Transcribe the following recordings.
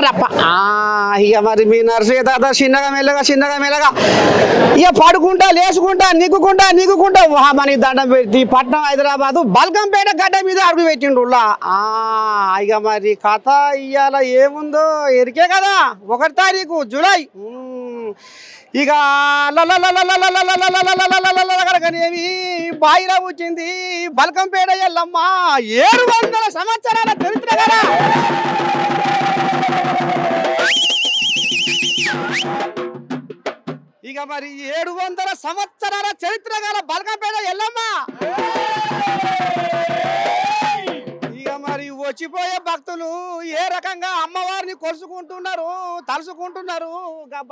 రప్ప ఇక మరి మీ నర్సయ్య తాత చిన్నగా మెల్లగా ఇక పడుకుంటా లేచుకుంటా నిగ్గుకుంటా మనకి దండం పెట్టి పట్నం హైదరాబాదు బల్కంపేట గడ్డ మీద అడుగు పెట్టిండు ఇక మరి కథ ఇవాళ ఏముందో ఎరికే కదా 1 తారీఖు జూలై ఇక కనుకనేమి బాయిలో వచ్చింది బల్కంపేట ఎల్లమ్మ 700 సంవత్సరాల చరిత్ర కదా ఇక మరి 700 సంవత్సరాల చరిత్ర గల బల్కంపేట ఎల్లమ్మ ఇక మరి వచ్చిపోయే భక్తులు ఏ రకంగా అమ్మవారిని కొలుసుకుంటున్నారు తలుసుకుంటున్నారు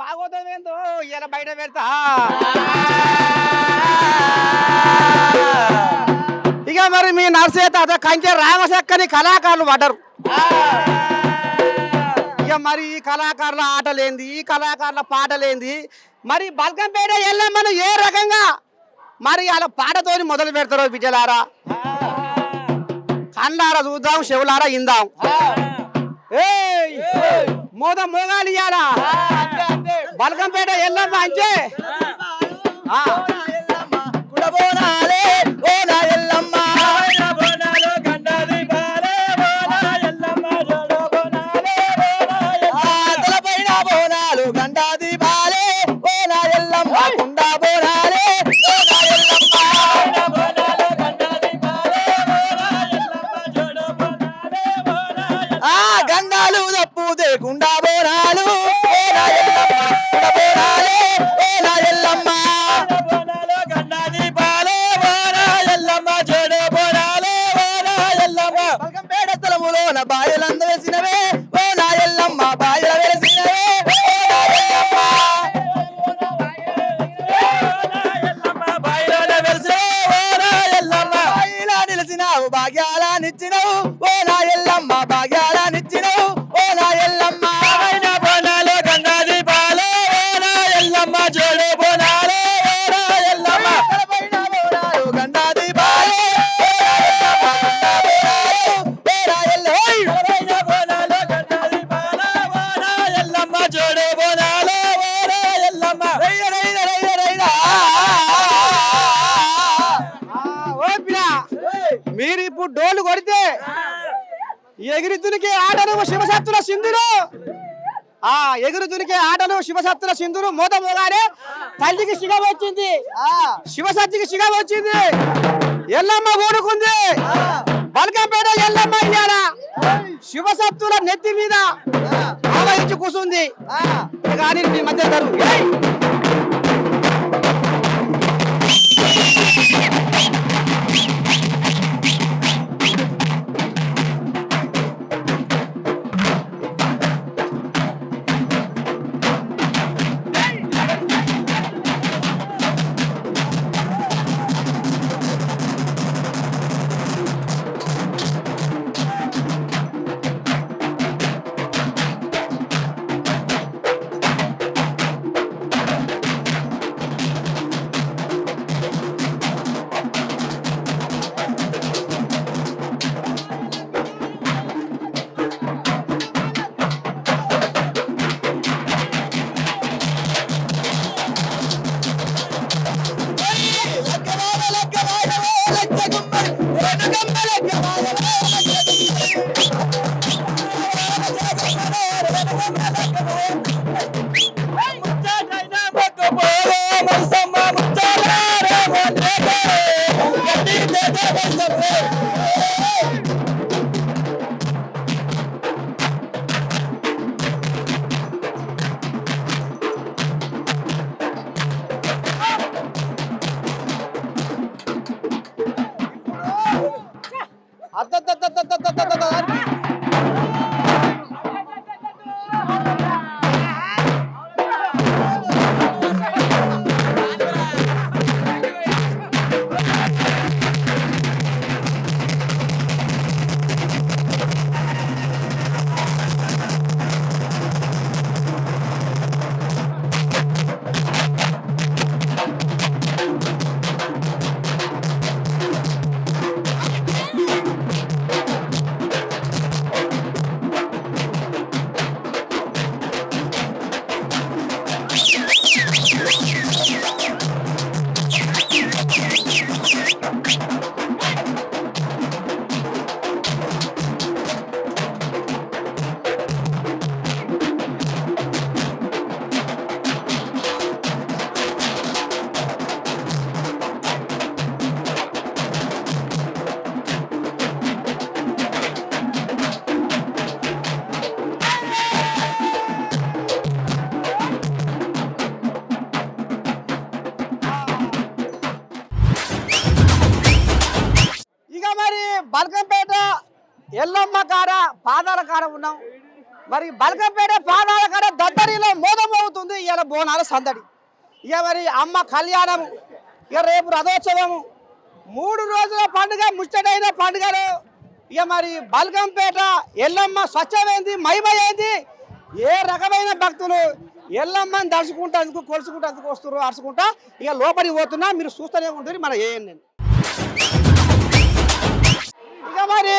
భాగవతం ఏందో ఇలా బయట పెడతా ఇక మరి మీ నర్సయ్య తాత కంచె రామశక్కని కళాకారులు పడ్డారు ఇక మరి ఈ కళాకారుల ఆటలేంది ఈ కళాకారుల పాటలేంది మరి బల్కంపేట ఎల్లమ్మను ఏ రకంగా మరి అలా పాటతోని మొదలు పెడతారో బిడ్డలారా కళ్ళారా చూద్దాం చెవులారా ఇందాం మోగాలి ఇయ్యాలా బల్కంపేట ఎల్లమ్మ అంటే మీరు ఇప్పుడు డోలు కొడితే ఎగిరితునికి ఆటను శివసత్తుల సింధులు ఎగురుతునికి ఆటలు శివసత్తుల సింధులు మూత మోగానే తల్లికి సిగ వచ్చింది శివసత్తికి సిగ వచ్చింది ఎల్లమ్మ ఊడుకుంది బల్కంపేట ఎల్లమ్మ ఇయ్యాల శివసత్తుల నెత్తి మీద ఆవహించి కూసుంది కానీ మీ మధ్య జరుగు బల్కంపేట ఎల్లమ్మ కాడ పాదాల కాడ ఉన్నాం. మరి బల్కంపేట పాదాల కాడ దద్దరిలో మోదమవుతుంది ఇవాళ బోనాల సందడి. ఇక మరి అమ్మ కళ్యాణము, ఇక రేపు రథోత్సవము, 3 రోజుల పండుగ, ముచ్చటైన పండుగలు. ఇక మరి బల్కంపేట ఎల్లమ్మ స్వచ్ఛమైంది, మహిమమైంది. ఏ రకమైన భక్తులు ఎల్లమ్మని దర్శుకుంటూ కొలుసుకుంటూ వస్తున్నారు, అరుచుకుంటా. ఇక లోపలికి పోతున్నా, మీరు చూస్తూనే ఉంటుంది మన నేను. ఇక మరి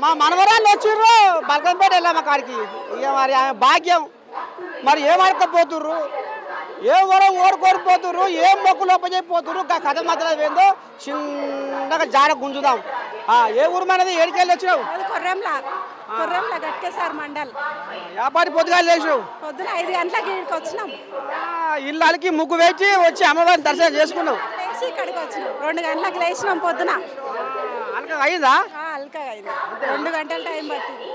మా మనవరాళ్ళు వచ్చిర్రు బల్కంపేట ఎల్లమ్మ కాడికి. ఇక మరి ఆమె భాగ్యం, మరి ఏం ఆడకపోతుర్రు, ఏం వరం ఓరుకోరిపోతుర్రు, ఏం మొక్కులు ఒప్పజైపోతుర్రు. కథ మధ్యలో ఏందో చిన్నగా జాడ గుంజుదాం. ఏ ఊరు మనది, ఏడికెళ్ళి వచ్చినావు? కొర్రంలా గట్కేసారి మండల్. వ్యాపారి పొద్దుగా లేచినావు? పొద్దున 5 గంటలకి ఇక్కడికి వచ్చినాం. ఇళ్ళకి ముగ్గు వేచి వచ్చి అమ్మవారిని దర్శనం చేసుకున్నావు. లేచి ఇక్కడికి వచ్చినాం. 2 గంటలకు లేచినాం పొద్దున. అల్కగా అయిందా? అల్కగా అయింది. 2 గంటల టైం పట్టింది.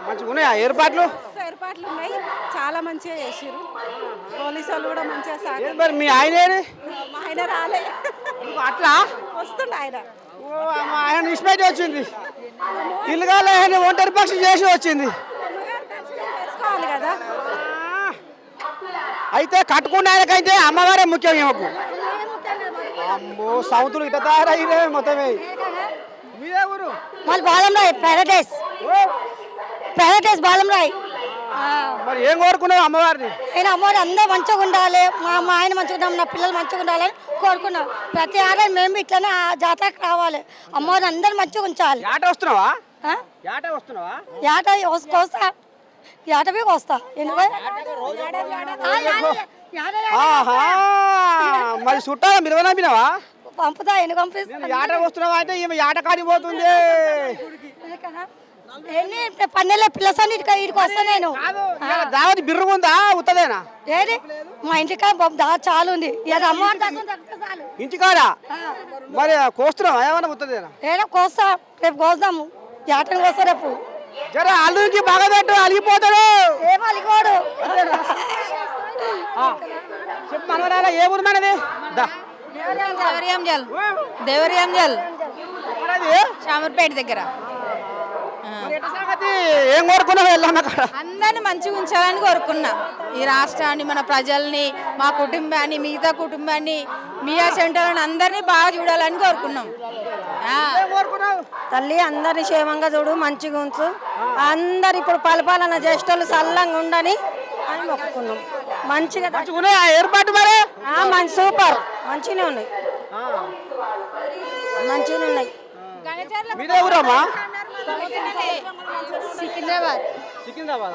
మంచిగా ఉన్నాయా ఏర్పాట్లు? ఏర్పాట్లు ఉన్నాయి, చాలా మంచిగా చేసిర్రు. పోలీసు వాళ్ళు కూడా మంచిగా సాగు. మరి మీ ఆయన మా ఆయన రాలే, అట్లా వస్తుండే ఆయన. ఆయన నిష్పేట వచ్చింది, ఇల్లుగా ఒంటరి పక్షి చేసి వచ్చింది. చేసుకోవాలి కదా. అయితే కట్టుకున్న ఆయనకైతే అమ్మవారే ముఖ్యం. ఏమకు అమ్మో సౌతులు ఇట్లా తయారయ్యే మొత్తమే. మీదే ఊరు? మళ్ళీ బాలంరాయ్, ప్యారడైస్ బాలంరాయ్. మరి ఏం కోరుకున్నావు అమ్మవారిని? ఆయన అమ్మవారు అందరూ మంచిగా ఉండాలి, మా ఆయన మంచిగా ఉండాలి, నా పిల్లలు మంచిగా ఉండాలని కోరుకున్నాం. ప్రతి ఆదాయం మేము ఇట్లనే ఆ జాతరకు రావాలి, అమ్మవారిని అందరూ మంచిగా ఉంచాలి. యాట వస్తున్నావా? యాట వస్తున్నావా? యాట కోస్తా, యాటవి కోస్తా. మరి చుట్టాలా మీరు పంపినావా? పంపుతా, ఎందుకు పంపిస్తా. యాట వస్తున్నావా అంటే ఈమె యాట కాడి పోతుంది. ఎన్ని పన్నెల పిల్లసాన్ని ఇక్కడికి వస్తా నేను. దావతి బిర్రుగుందా ఉత్తదేనా? ఏది మా ఇంటికా చాలా ఉంది. ఇంటికాడా? మరి కోస్తున్నావా ఏమన్నా ఉత్తదేనా? ఏదో కోస్తా, రేపు కోస్తాము. యాటను కోస్తా రేపు. జర అల్లుకి బాగా పెట్టు, అలిగిపోతాడు. ఏం అలిగోడు. చెప్పు మనవరాలా, ఏ ఊరు మనది? దేవరియాంజల్ శామర్పేట దగ్గర. ఏం కోరుకున్నావు వెళ్ళాను? అందరిని మంచిగా ఉంచాలని కోరుకున్నా. ఈ రాష్ట్రాన్ని, మన ప్రజల్ని, మా కుటుంబాన్ని, మిగతా కుటుంబాన్ని, మియా సెంటర్ని అందరినీ బాగా చూడాలని కోరుకున్నాం. తల్లి అందరిని క్షేమంగా చూడు, మంచిగా ఉంచు. అందరు ఇప్పుడు పరిపాలన చేసేటోళ్ళు చల్లంగా ఉండని అని మొక్కుకున్నాం. మంచిగా ఏర్పాటు మరి మంచి సూపర్, మంచిగానే ఉన్నాయి, మంచిగానే ఉన్నాయి. మీదే ఊరమ్మా? సికింద్రాబాద్. సికింద్రాబాద్.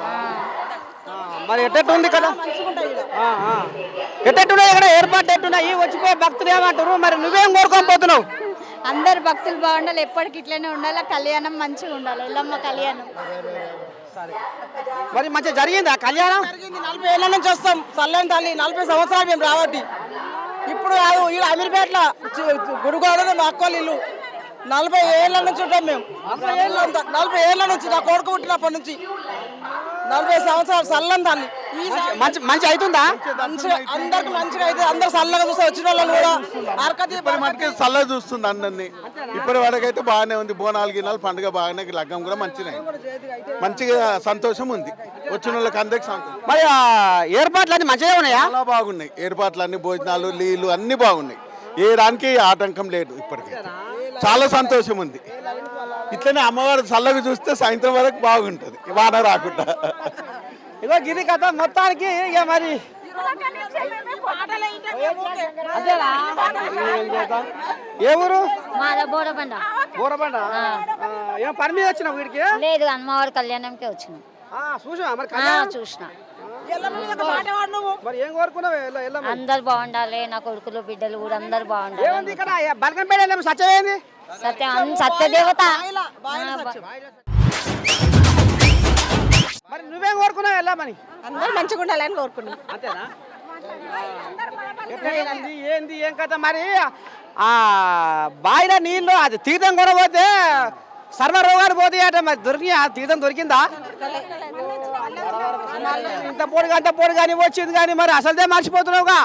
మరి ఎట్టెట్టుంది కదా? ఎట్టెట్టున్నాయి ఇక్కడ ఏర్పాటు ఎట్టున్నాయి? వచ్చిపోయే భక్తులు ఏమంటారు? మరి నువ్వేం కోరుకొని పోతున్నావు? అందరు భక్తులు బాగుండాలి, ఎప్పటికి ఇట్లనే ఉండాలి, కళ్యాణం మంచిగా ఉండాలి, ఎల్లమ్మ కళ్యాణం. మరి మంచిగా జరిగిందా కళ్యాణం? 40 ఏళ్ళ నుంచి వస్తాం. చల్లని తల్లి 40 సంవత్సరాలు మేము రావట్టి. ఇప్పుడు కాదు, ఈడ అమీర్పేటలో గుడిగోడలో మా అక్కలు ఇల్లు. 40 ఏళ్ళ నుంచి ఉంటాం మేము. 40 ఏళ్ళ నుంచి, నా కొడుకు పుట్టినప్పటి నుంచి 40 సంవత్సరాలు చల్లని తల్లి. మంచి అవుతుందా? అందరికి మంచిగా అయితే అందరు చల్లగా చూస్తే వచ్చిన వాళ్ళని కూడా మటుకే చల్లగా చూస్తుంది అందరినీ. ఇప్పటి వరకైతే బాగానే ఉంది. బోనాలు గినాలు పండుగ బాగానే, లగ్గం కూడా మంచిగా సంతోషం ఉంది. వచ్చిన వాళ్ళకి అందరికి సంతోషం. మరి ఏర్పాట్లు అన్ని మంచిగా ఉన్నాయా? చాలా బాగున్నాయి ఏర్పాట్లు అన్ని, భోజనాలు, నీళ్ళు అన్ని బాగున్నాయి. ఏ దానికి ఆటంకం లేదు. ఇప్పటికీ చాలా సంతోషం ఉంది. ఇట్లనే అమ్మవారు చల్లగా చూస్తే సాయంత్రం వరకు బాగుంటుంది, వాన రాకుండా. ఇదో గిరి కథ మొత్తానికి. ఇక మరి ఏ ఊరు? మాదా బోరబండ. బోరబండ. ఏం పని మీద వచ్చినావు వీడికి? లేదు, అమ్మవారి కళ్యాణంకే వచ్చినాం. చూసినా మరి చూసిన. మరి ఏం కోరుకున్నావు? అందరు బాగుండాలి, నా కొడుకులు బిడ్డలు కూడా అందరు బాగుండాలి. ఏముంది ఇక్కడ బల్కంపేట సత్యమేంది? సత్యదేవత. మరి నువ్వేం కోరుకున్నావు వెళ్ళమని? అందరూ మంచిగా ఉండాలని కోరుకున్నాం. అంతేనా? ఏంది ఏం కథ మరి? బాయిల నీళ్ళు అది తీర్థం కొనబోతే సర్వ రోగాలు పోతాయట. మరి దొరికినా? తీర్థం దొరికిందా? ఇంత పొడి కానీ వచ్చింది కానీ మరి అసలుదే మర్చిపోతున్నావుగా.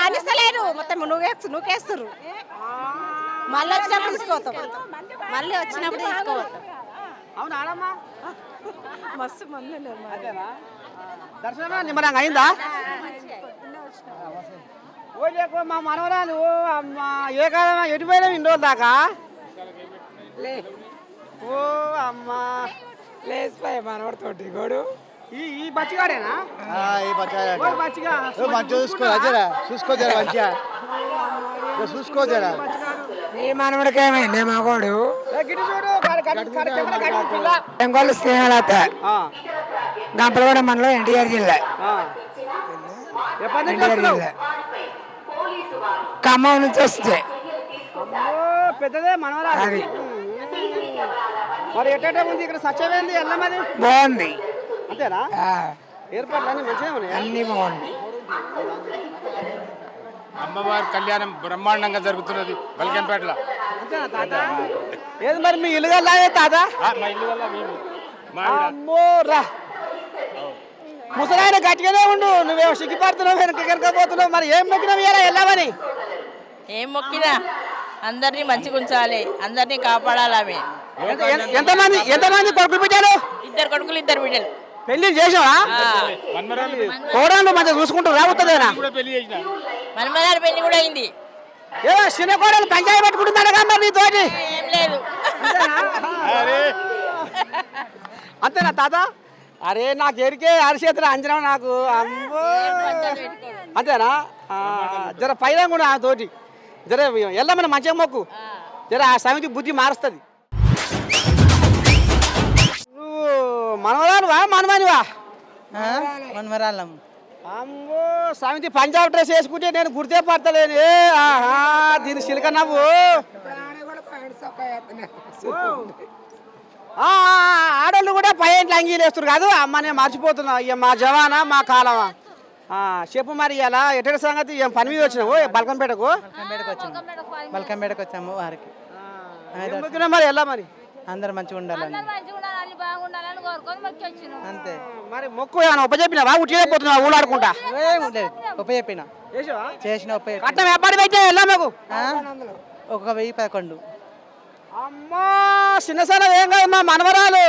అనిస్తలేరు, మొత్తం నువ్వేస్తారు. మళ్ళీ వచ్చినప్పుడు తీసుకోతాం. మళ్ళీ వచ్చినప్పుడు తీసుకోవద్దు. అవునా ఆడమ్మా? మస్తు మంది ఉన్నారు మరి. అంతేనా? దర్శనం నిమ్మరంగా అయిందా? ఓ లేకో మా మనవరాలు ఓ అమ్మ ఏ కాలం ఎటుపోయినా ఇన్ని రోజుల దాకా ఓ అమ్మ లేచిపోయి మనవడితోటి గోడు ఈ బచ్చిగాడేనా? ఓ బచ్చిగా మంచిగా చూసుకో జరా మంచిగా చూసుకో జరా. నీ మనవడికి ఏమైంది మగోడు ఏ గిడి చూడు కెమెరా కడి పిల్ల. బెంగాల్ స్నేహలత ఆ, గంపలగూడ మండలం ఎన్టీఆర్ జిల్లా ఆ. ఎప్పటి నుంచి ఎన్టీఆర్ వస్తున్నావు? జిల్లా ఖమ్మం నుంచి వస్తే అమ్మో పెద్దదే మనవరాలు. అది. మరి ఎట్ట ఉంది ఇక్కడ సత్యమేంది ఎల్లమది బాగుంది. అంతేనా? ఆ, ఏర్పాట్లు అన్ని మంచిగా ఉన్నాయి. అన్నీ బాగుంది. అమ్మవారి కళ్యాణం బ్రహ్మాండంగా జరుగుతున్నది బల్కంపేటలో. అంతేనా తాత? ఏది మరి మీ ఇల్లుగా లాగే తాత? మా ఇల్లు వల్ల మేము మా ఆవిడ అమ్మో రా ముసలాయన గట్టిగానే ఉండు, నువ్వేమో సిగ్గిపడుతున్నావు వెనకపోతున్నావు. మరి ఏం మొక్కినావు ఇలా వెళ్ళామని? ఏం మొక్కినా అందరినీ మంచిగా ఉంచాలి, అందరినీ కాపాడాలి. ఆమె ఎంతమంది కొడుకులు పెట్టారు? 2 కొడుకులు 2 బిడ్డలు. పెళ్లి చేసావా? మన్మరాలు కోడళ్ళు మంచిగా చూసుకుంటూ రావుతుందేనా? కూడా పెళ్లి చేసిన మనమరాలు పెళ్లి కూడా అయింది. ఏమో చిన్న కోడలు పంచాయి పెట్టుకుంటున్నాడు మరి నీతోటి. ఏం లేదు. అంతేనా తాత? అరే నాకు ఎరికే అరిచేతులు అంచనా నాకు. అమ్మో అంతేనా? జర పైన కూడా తోటి జర వెళ్ళమని మంచిగా మొక్కు, జర ఆ సమితి బుద్ధి మారుస్తుంది. నువ్వు మనవరాలువా మనమనివా? మనమరాలం. అమ్మో సమితి పంజాబ్ డ్రెస్ వేసుకుంటే నేను గుర్తే పడతలేను. ఆహా దీని సిలిక నవ్వు. ఆడోళ్ళు కూడా పైంట్లు అంగీలు వేస్తారు కాదు. అమ్మ నేను మర్చిపోతున్నా. ఇక మా జవానా మా కాలమా? చెప్పు మరి ఇలా ఎటువంటి సంగతి ఏం పని మీద వచ్చినావు బల్కంపేటకు? బల్కంపేటకు వచ్చాము వారికి. మరి ఎలా మరి అందరు మంచిగా ఉండాలని అంతే. మరి మొక్కు ఏమైనా ఉపజెప్పినావా? ఉట్టినే పోతున్నావా ఊళ్ళాడుకుంటా? ఉపయోగపడిన చేసిన కట్నం ఎప్పటి పెట్టా ఎలా మాకు? 1011. అమ్మా చిన్న సన్న ఏం కాదు మా మనవరాలు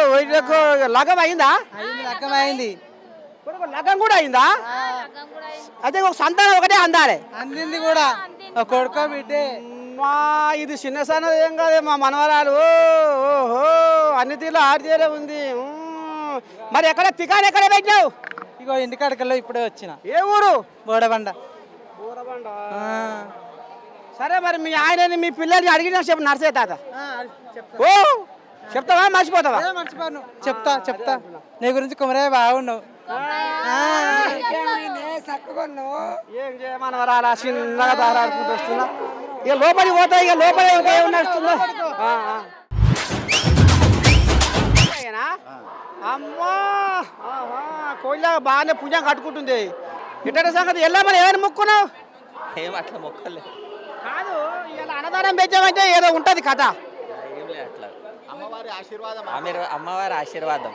లగం అయిందా? అయింది. లగం కూడా అయిందా? అయితే ఒక సంతానం ఒకటే అందాలే. అందింది కూడా కొడుకో బిడ్డే. మా ఇది చిన్న సన్న ఏం కాదు మా మనవరాలు. ఓహో అన్ని తీరులో ఆడితేరే ఉంది. మరి ఎక్కడ తికాన్ ఎక్కడ పెట్టావు? ఇగో ఇంటికాడకల్లో ఇప్పుడే వచ్చిన. ఏ ఊరు? బోడబండ. సరే మరి మీ ఆయనని మీ పిల్లల్ని అడిగినా చెప్పు నర్సే తాత. ఓ చెప్తావా మర్చిపోతావా? మర్చిపోను. చెప్తా నీ గురించి కుమరయ్య బాగున్నావు. ఏం చేయమనవరాలా చిన్నగా దారాడుకుంటూ వస్తున్నా. ఇక లోపలికి పోతా. ఇక లోపలి ఏం నడుస్తుందో. అమ్మా కోయిలాగా బాగానే పుణ్యం కట్టుకుంటుంది. ఇట్టటి సంగతి వెళ్ళామని ఏమైనా మొక్కున్నావు? ఏం అట్లా మొక్కలే కాదు ఇలా అన్నదానం పెట్టామంటే ఏదో ఉంటది కథ. ఏం లే అట్లా అమ్మవారి ఆశీర్వాదం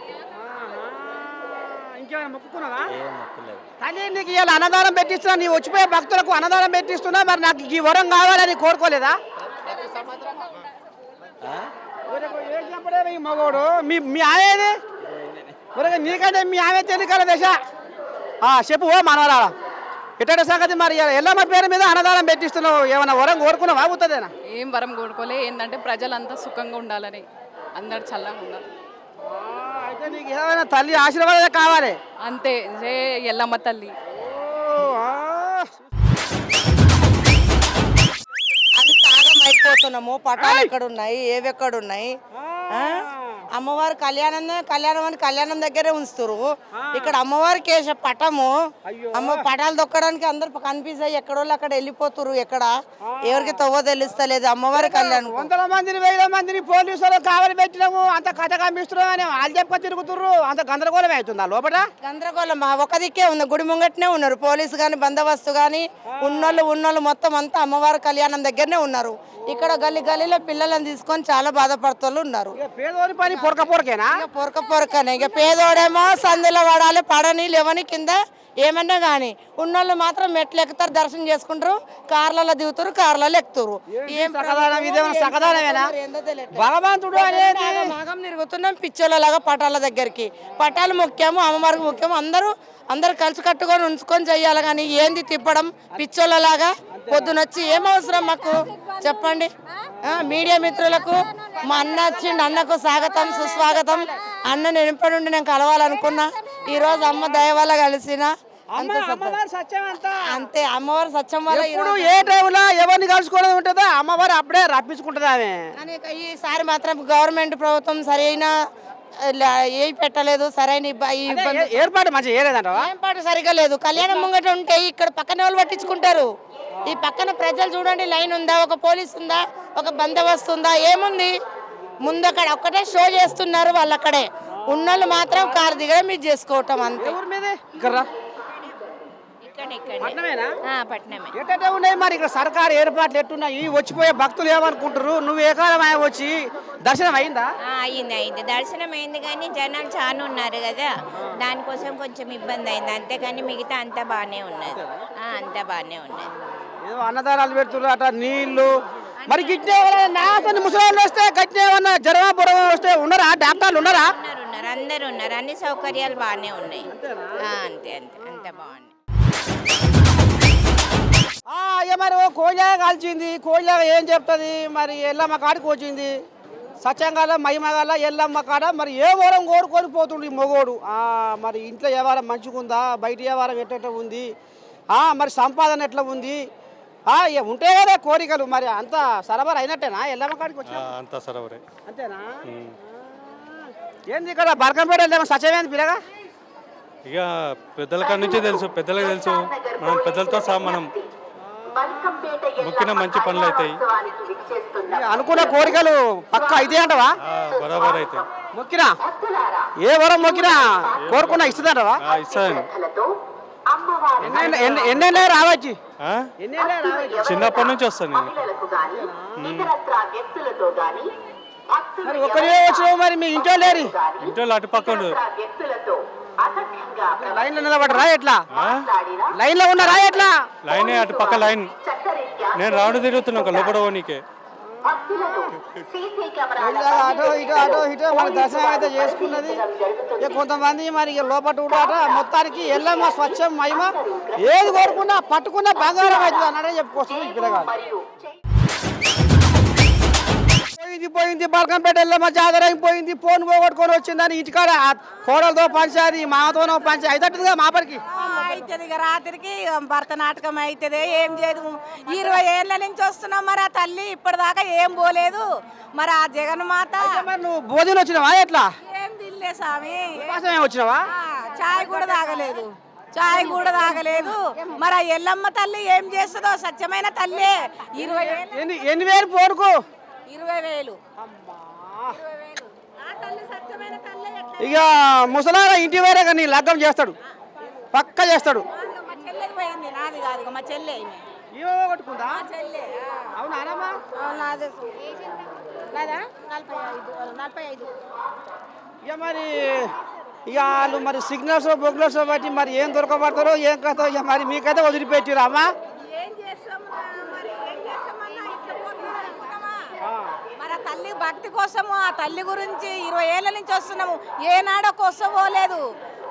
ఇంకేమైనా మొక్కుకున్నావా? ఏం మొక్కలేదు. కానీ నీకు ఇలా అన్నదానం పెట్టిస్తున్నా, నీ వచ్చిపోయే భక్తులకు అన్నదానం పెట్టిస్తున్నా. మరి నాకు ఈ వరం కావాలని కోరుకోలేదా? ఏం చెప్పడే ఈ మగోడు మీ ఆయేది నీకంటే మీ ఆమె తెలియకల దశ. చెప్పు ఓ మనవరాలా ఇట్టటి సంగతి మరి ఎల్లమ్మ పేరు మీద అన్నదానం పెట్టిస్తున్నావు. ఏమైనా వరం కోరుకున్నావా? అవుతుందేనా? ఏం వరం కోరుకోలే, ఏంటంటే ప్రజలంతా సుఖంగా ఉండాలని, అందరు చల్లగా ఉండాలి అయితే నీకు ఏమైనా తల్లి ఆశీర్వాదం కావాలి అంతే. జై ఎల్లమ్మ తల్లి. అది తాగం అయిపోతున్నాము. పటాలు ఎక్కడున్నాయి, ఏవి ఎక్కడున్నాయి? అమ్మవారి కళ్యాణం అని కళ్యాణం దగ్గరే ఉంచుతారు. ఇక్కడ అమ్మవారికి వేసే పటము అమ్మ పటాలు దొక్కడానికి అందరు కనిపిస్తాయి. ఎక్కడోళ్ళు అక్కడ వెళ్ళిపోతారు. ఎక్కడ ఎవరికి తవ్వ తెలుస్తలేదు. అమ్మవారి కళ్యాణం 100 మందిని 1000 మందిని పోలీసులు కావలి పెట్టినాము. అంత కథ కనిపిస్తున్నాం అని వాళ్ళు చెప్పుకో తిరుగుతుర్రు. అంత గందరగోళం అవుతుందా లోపల? గందరగోళం ఒక దిక్కే ఉంది. గుడి ముంగట్నే ఉన్నారు పోలీసు గాని బందోబస్తు గాని. ఉన్నోళ్ళు మొత్తం అంతా అమ్మవారి కళ్యాణం దగ్గరనే ఉన్నారు. ఇక్కడ గల్లీలో పిల్లలను తీసుకొని చాలా బాధపడుతూ ఉన్నారు. పేదోని పని పొరకేనా పొరకనే ఇక పేదోడేమో సందులో పడాలి పడని లేవని కింద ఏమన్నా కానీ ఉన్నోళ్ళు మాత్రం మెట్లు ఎక్కుతారు, దర్శనం చేసుకుంటారు, కార్లలో దిగుతారు, కార్లలో ఎక్కుతారు. భగవంతుడు మాగం తిరుగుతున్నాం పిచ్చోళ్ళలాగా పటాల దగ్గరికి. పటాలు ముఖ్యము, అమ్మవారికి ముఖ్యము. అందరూ కలిసి కట్టుకొని ఉంచుకొని చెయ్యాలి. కానీ ఏంది తిప్పడం పిచ్చోళ్ళలాగా? పొద్దునొచ్చి ఏం అవసరం మాకు చెప్పండి. మీడియా మిత్రులకు మా అన్న వచ్చిండు, అన్నకు స్వాగతం సుస్వాగతం. అన్న నేను ఇప్పటి నుండి నేను కలవాలనుకున్నా, ఈరోజు అమ్మ దయ వల్ల కలిసిన. అంతే అంతే అమ్మవారు సత్యం వల్ల ఏ టైంలో ఎవరిని కలుసుకోవడం ఉంటుందో అమ్మవారు అప్పుడే రప్పించుకుంటుంది ఆమె. ఈసారి మాత్రం గవర్నమెంట్ ప్రభుత్వం సరైన ఏ పెట్టలేదు, సరైన ఏర్పాటు మంచిగా ఏలేదంటావా? ఏర్పాటు సరిగా లేదు. కళ్యాణం ముంగట ఉంటే ఇక్కడ పక్కన వాళ్ళు పట్టించుకుంటారు. ఈ పక్కన ప్రజలు చూడండి, లైన్ ఉందా, ఒక పోలీస్ ఉందా, ఒక బందోబస్తు ఉందా, ఏముంది? ముందు అక్కడ ఒక్కటే షో చేస్తున్నారు. వాళ్ళు అక్కడే ఉన్నోళ్ళు మాత్రం కారు దిగడం ఇది చేసుకోవటం అంతే. ఎట్టే ఉన్నాయి మరి ఇక్కడ సర్కారు ఏర్పాట్లు ఎట్టున్నాయి? వచ్చిపోయే భక్తులు ఏమనుకుంటారు? నువ్వు ఏ కాలం వచ్చి దర్శనం అయిందా? అయింది దర్శనం అయింది, కానీ జనాలు చాలా ఉన్నారు కదా, దానికోసం కొంచెం ఇబ్బంది అయింది. అంతేకాని మిగతా అంతా బాగానే ఉన్నది. అంతా బాగానే ఉన్నది. ఏదో అన్నదానాలు పెడుతున్నారు అట, నీళ్లు. మరి గిట్టే ముసలి వస్తే గట్టిన ఏమన్నా జ్వరం బురం వస్తే ఉన్నారా? డాక్టర్లు ఉన్నారా? ఉన్నారు, అందరు ఉన్నారు. అన్ని సౌకర్యాలు బాగానే ఉన్నాయి. అంతే అంత బాగున్నాయి. మరి కోళ్ళగా కాల్చింది, కోళ్ళగా ఏం చెప్తుంది? మరి ఎల్లమ్మ కాడికి వచ్చింది, సత్యంగాల మహిమగాల ఎల్లమ్మ కాడ మరి ఏ వరం కోరుకొని పోతుండు ఈ మొగోడు. మరి ఇంట్లో వ్యవహారం మంచిగా బయట వ్యవహారం ఎట్ట ఉంది, మరి సంపాదన ఎట్లా ఉంది, ఉంటే కదా కోరికలు. మరి అంత సరబరా అయినట్టేనా ఎల్లమ్మ కాడికి వచ్చి? అంత సరబరే. అంతేనా? ఏంది ఇక్కడ బల్కంపేట వెళ్ళామా సత్యమేంది పిల్లగా? ఇక పెద్దల కాడి నుంచే తెలుసు, పెద్దలకు తెలుసు. మనం పెద్దలతో సహా మనం మొక్కిన మంచి పనులు అవుతాయి. అనుకున్న కోరికలు పక్క అయితే అంటవా? బరాబర్ అవుతాయి. మొక్కినా ఏ వరం మొక్కినా కోరుకున్నా ఇస్తుందంటవా? ఇస్తాను. ఎన్నెళ్ళే రావచ్చు? చిన్నప్పటి నుంచి వస్తాను నేను. మరి ఒకరే వచ్చినావు, మరి మీ ఇంట్లో లేరు? ఇంట్లో అటు పక్క లైన్ లో నిలబడరా ఎట్లా? లైన్ లో ఉన్నారా ఎట్లా? లైనే అటు పక్క లైన్. నేను రౌండ్ తిరుగుతున్నా లోపల నీకే. అటో ఇటో మన దర్శనం అయితే చేసుకున్నది. కొంతమంది మరి లోపల ఊడాట. మొత్తానికి ఎల్లమ్మ స్వచ్ఛం మహిమ ఏది కోరుకున్నా పట్టుకున్న బంగారం అవుతుంది అన్నదే చెప్పుకోవచ్చు ఈ పిల్లగాడు. పోయింది బల్కంపేట ఎల్లమ్మ జాతర అయిపోయింది. ఫోన్ పోగొట్టుకొని వచ్చిందని ఇంటికాడ కోడలతో పంచాది, మాతోనో పంచి అవుతుందిగా మాపరికి అవుతుంది. ఇక రాత్రికి భరతనాటకం అవుతుంది. ఏం చేయదు, 20 ఏళ్ళ నుంచి వస్తున్నాం. మరి ఆ తల్లి ఇప్పటిదాకా ఏం పోలేదు. మరి ఆ జగన్మాత మరి నువ్వు భోజనం వచ్చినావా ఎట్లా? ఏం తినలే స్వామి. వచ్చినావా? చాయ్ కూడా తాగలేదు. మరి ఆ ఎల్లమ్మ తల్లి ఏం చేస్తుందో? సత్యమైన తల్లి. 20 ఏళ్ళు. ఎన్ని వేలు పోరుకు? 20,000. ఇక ముసలారా ఇంటి వేరే నీ లగ్గం చేస్తాడు, పక్క చేస్తాడు. మా చెల్లెది పోయింది, నాది కాదు. మా చెల్లె కొట్టుకుందా? అవునా? కదా 45. ఇక మరి ఇక వాళ్ళు మరి సిగ్నల్స్ బొగ్నల్స్ బట్టి మరి ఏం దొరకబడతారో ఏం కథో ఇక మరి మీకైతే వదిలిపెట్టిరా అమ్మా? మరి ఆ తల్లి భక్తి కోసము, ఆ తల్లి గురించి 20 ఏళ్ళ నుంచి వస్తున్నాము. ఏనాడో కోసం పోలేదు.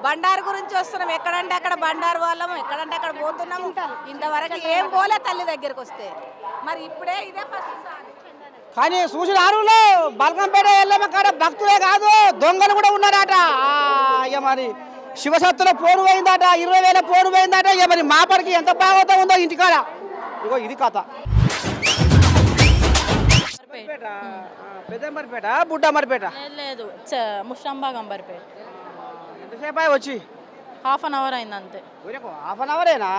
బండారు గురించి వస్తున్నాం. ఎక్కడంటే అక్కడ బండారు వాళ్ళము, ఎక్కడంటే అక్కడ పోతున్నాము. ఇంతవరకు ఏం పోలే తల్లి దగ్గరకు వస్తే. మరి ఇప్పుడే ఇదే ఫస్ట్ సారి. కానీ చూసిన ఆరులో బల్కంపేట ఎల్లమ్మ కాడ భక్తులే కాదు దొంగలు కూడా ఉన్నారట. ఇక మరి శివసత్తులో పోను పోయిందట, 20,000 పోను పోయిందట. ఇక మరి మాపడికి ఎంత బాగోతా ఉందో ఇంటికాడ. ఇగో ఇది కథ. పెద్దంబరిపేట బుడ్డమ్మరిపేట లేదు, ముషంబాగంబరిపేట. ఎంతసేపు వచ్చి? ½ అన్ అవర్ అయింది అంతే. ½ అన్ అవరేనా?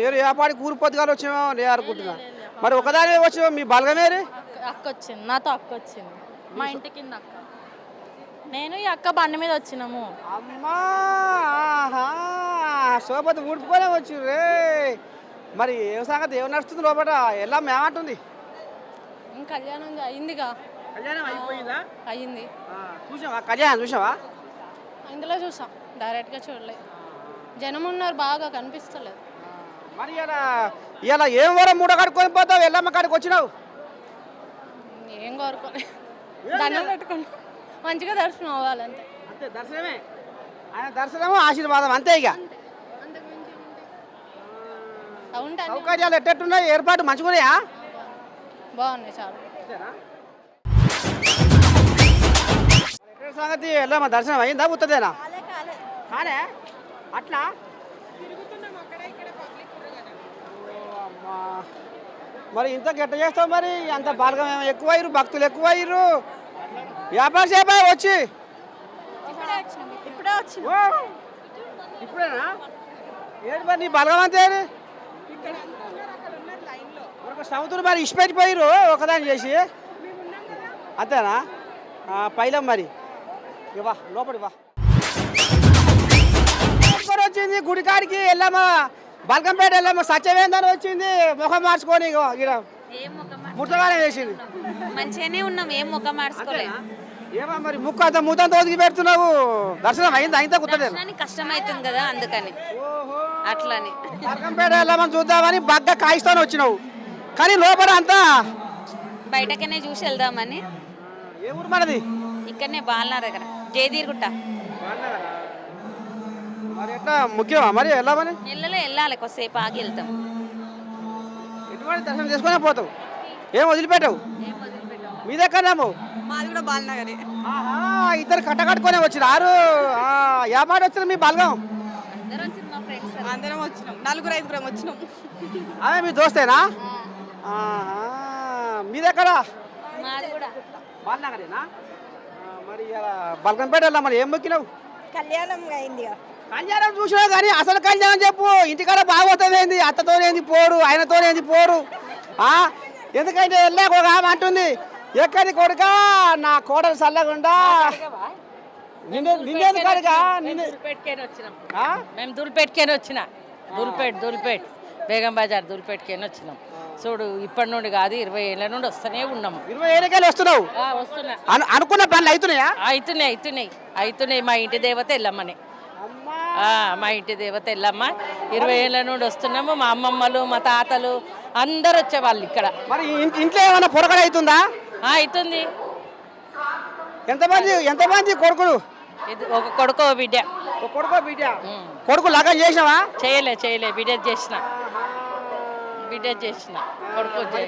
నేను ఏపాడికి ఊరు పొద్దుగాలు వచ్చామో నేను అనుకుంటున్నా. మరి ఒకదాని వచ్చామో మీ బలగమేరి? అక్క వచ్చింది, నాతో అక్క వచ్చింది. మా ఇంటి కింద అక్క, నేను ఈ అక్క బండి మీద వచ్చినాము. అమ్మా సోపతి ఊడుపుకొనే వచ్చి రే. మరి ఏ సంగతి ఏం నడుస్తుంది లోపల? ఎలా మేమంటుంది? కళ్యాణం అయిందిగా. కళ్యాణం అయిపోయిందా? అయ్యింది. చూసావా కళ్యాణం చూసావా? ఇందులో చూసాం, డైరెక్ట్గా చూడలేదు. జనం ఉన్నారు, బాగా కనిపిస్తలేదు. మరి ఇలా ఏం వరం మూడ కడుక్కొని పోతావు, ఎల్లమ్మ కాడికి వచ్చినావు? ఏం కోరుకోలే, దండం పెట్టుకున్నాం, మంచిగా దర్శనం అవ్వాలంతే. అంతే, దర్శనమే. ఆయన దర్శనము ఆశీర్వాదం అంతే. ఇక ఉంటాను. సౌకర్యాలు ఎట్టెట్టున్నాయి? ఏర్పాటు మంచిగున్నాయా? బాగున్నాయి చాలా. సంగతి ఎల్లమ్మ దర్శనం అయిందా? ఉత్తదేనా? కానే అట్లా మరి ఇంత గట్ట చేస్తావు మరి? అంత బాలకం ఏమో ఎక్కువయ్యారు, భక్తులు ఎక్కువయ్యారు. వ్యాపార సేప వచ్చి ఓ, ఇప్పుడేనా? ఏంటి మరి నీ బలగం అంతే సముద్రం మరి ఇష్టపెట్టిపోయారు ఒకదాన్ని చేసి అంతేనా? పైలం మరి ఇవా లోపలి వా. వచ్చింది గుడికాడికి వెళ్ళామా, బల్కంపేట వెళ్ళామా, సత్యవేందని వచ్చింది ముఖం మార్చుకొని ముట్టగానే వేసింది. మంచిగానే ఉన్నాం, ఏం ముఖం మార్చుకోలేదు. ఏమో మరి ముక్కు అంత మూతంత ఒదిగి పెడుతున్నావు. దర్శనం అయింది అయితే కుట్టలేదు, కష్టం అవుతుంది కదా అందుకని అట్లని. బల్కంపేట వెళ్ళామని చూద్దామని బాగా కాయిస్తాను వచ్చినావు, కానీ లోపల అంతా బయటకనే చూసి వెళ్దామని. ఏ ఊరు మనది? ఇక్కడనే బాలనా దగ్గర జయదీర్గుట్ట. మరి ఎట్లా ముఖ్యమా మరి వెళ్ళామని? నెలలో వెళ్ళాలి, కొద్దిసేపు ఆగి వెళ్తాం. ఎటువంటి దర్శనం చేసుకునే పోతావు, ఏం వదిలిపెట్టవు? మీ దగ్గర మాది కూడా బాలనగరే. ఇద్దరు కట్టకట్టుకొని వచ్చినారు. వ్యాపారం వచ్చిన మీ బలగం అందరం వచ్చినాం, 4-5 వచ్చినాం. ఆమె మీ దోస్తేనా? మీ దగ్గర మాది కూడా బాలనగరేనా? మరి బల్కంపేట వెళ్ళా మరి ఏం మొక్కినావు? కళ్యాణం అయింది. కళ్యాణం చూసినావు కానీ అసలు కళ్యాణం చెప్పు. ఇంటికాడ బాగోతుందేంది, అత్తతోనేంది పోరు, ఆయనతోనేంది పోరు. ఎందుకంటే వెళ్ళాక ఒక ఆమె అంటుంది, ఎక్కడి కొడుక నా కోడలు చల్లగుండా నిన్నేది కనుక మేము దుల్పేట్కేని వచ్చిన దుల్పేట్ బేగం బజార్ దుల్పేట్కేని వచ్చినాం. చూడు ఇప్పటి నుండి కాదు 20 ఏళ్ళ నుండి వస్తూనే ఉన్నాము. 20 ఏళ్ళకెళ్ళి వస్తున్నావు? వస్తున్నా. అనుకున్న పనులు అవుతున్నాయా? అవుతున్నాయి. మా ఇంటి దేవత ఎల్లమ్మనే. మా ఇంటి దేవత ఎల్లమ్మ. 20 ఏళ్ళ నుండి వస్తున్నాము. మా అమ్మమ్మలు మా తాతలు అందరు వచ్చేవాళ్ళు ఇక్కడ. మరి ఇంట్లో ఏమైనా పొరగడ అవుతుందా? అవుతుంది. ఎంతమంది కొడుకులు? ఒక కొడుకో బిడ్డ. కొడుకు లగం చేసినావా? చేయలే బిడ్డ చేసిన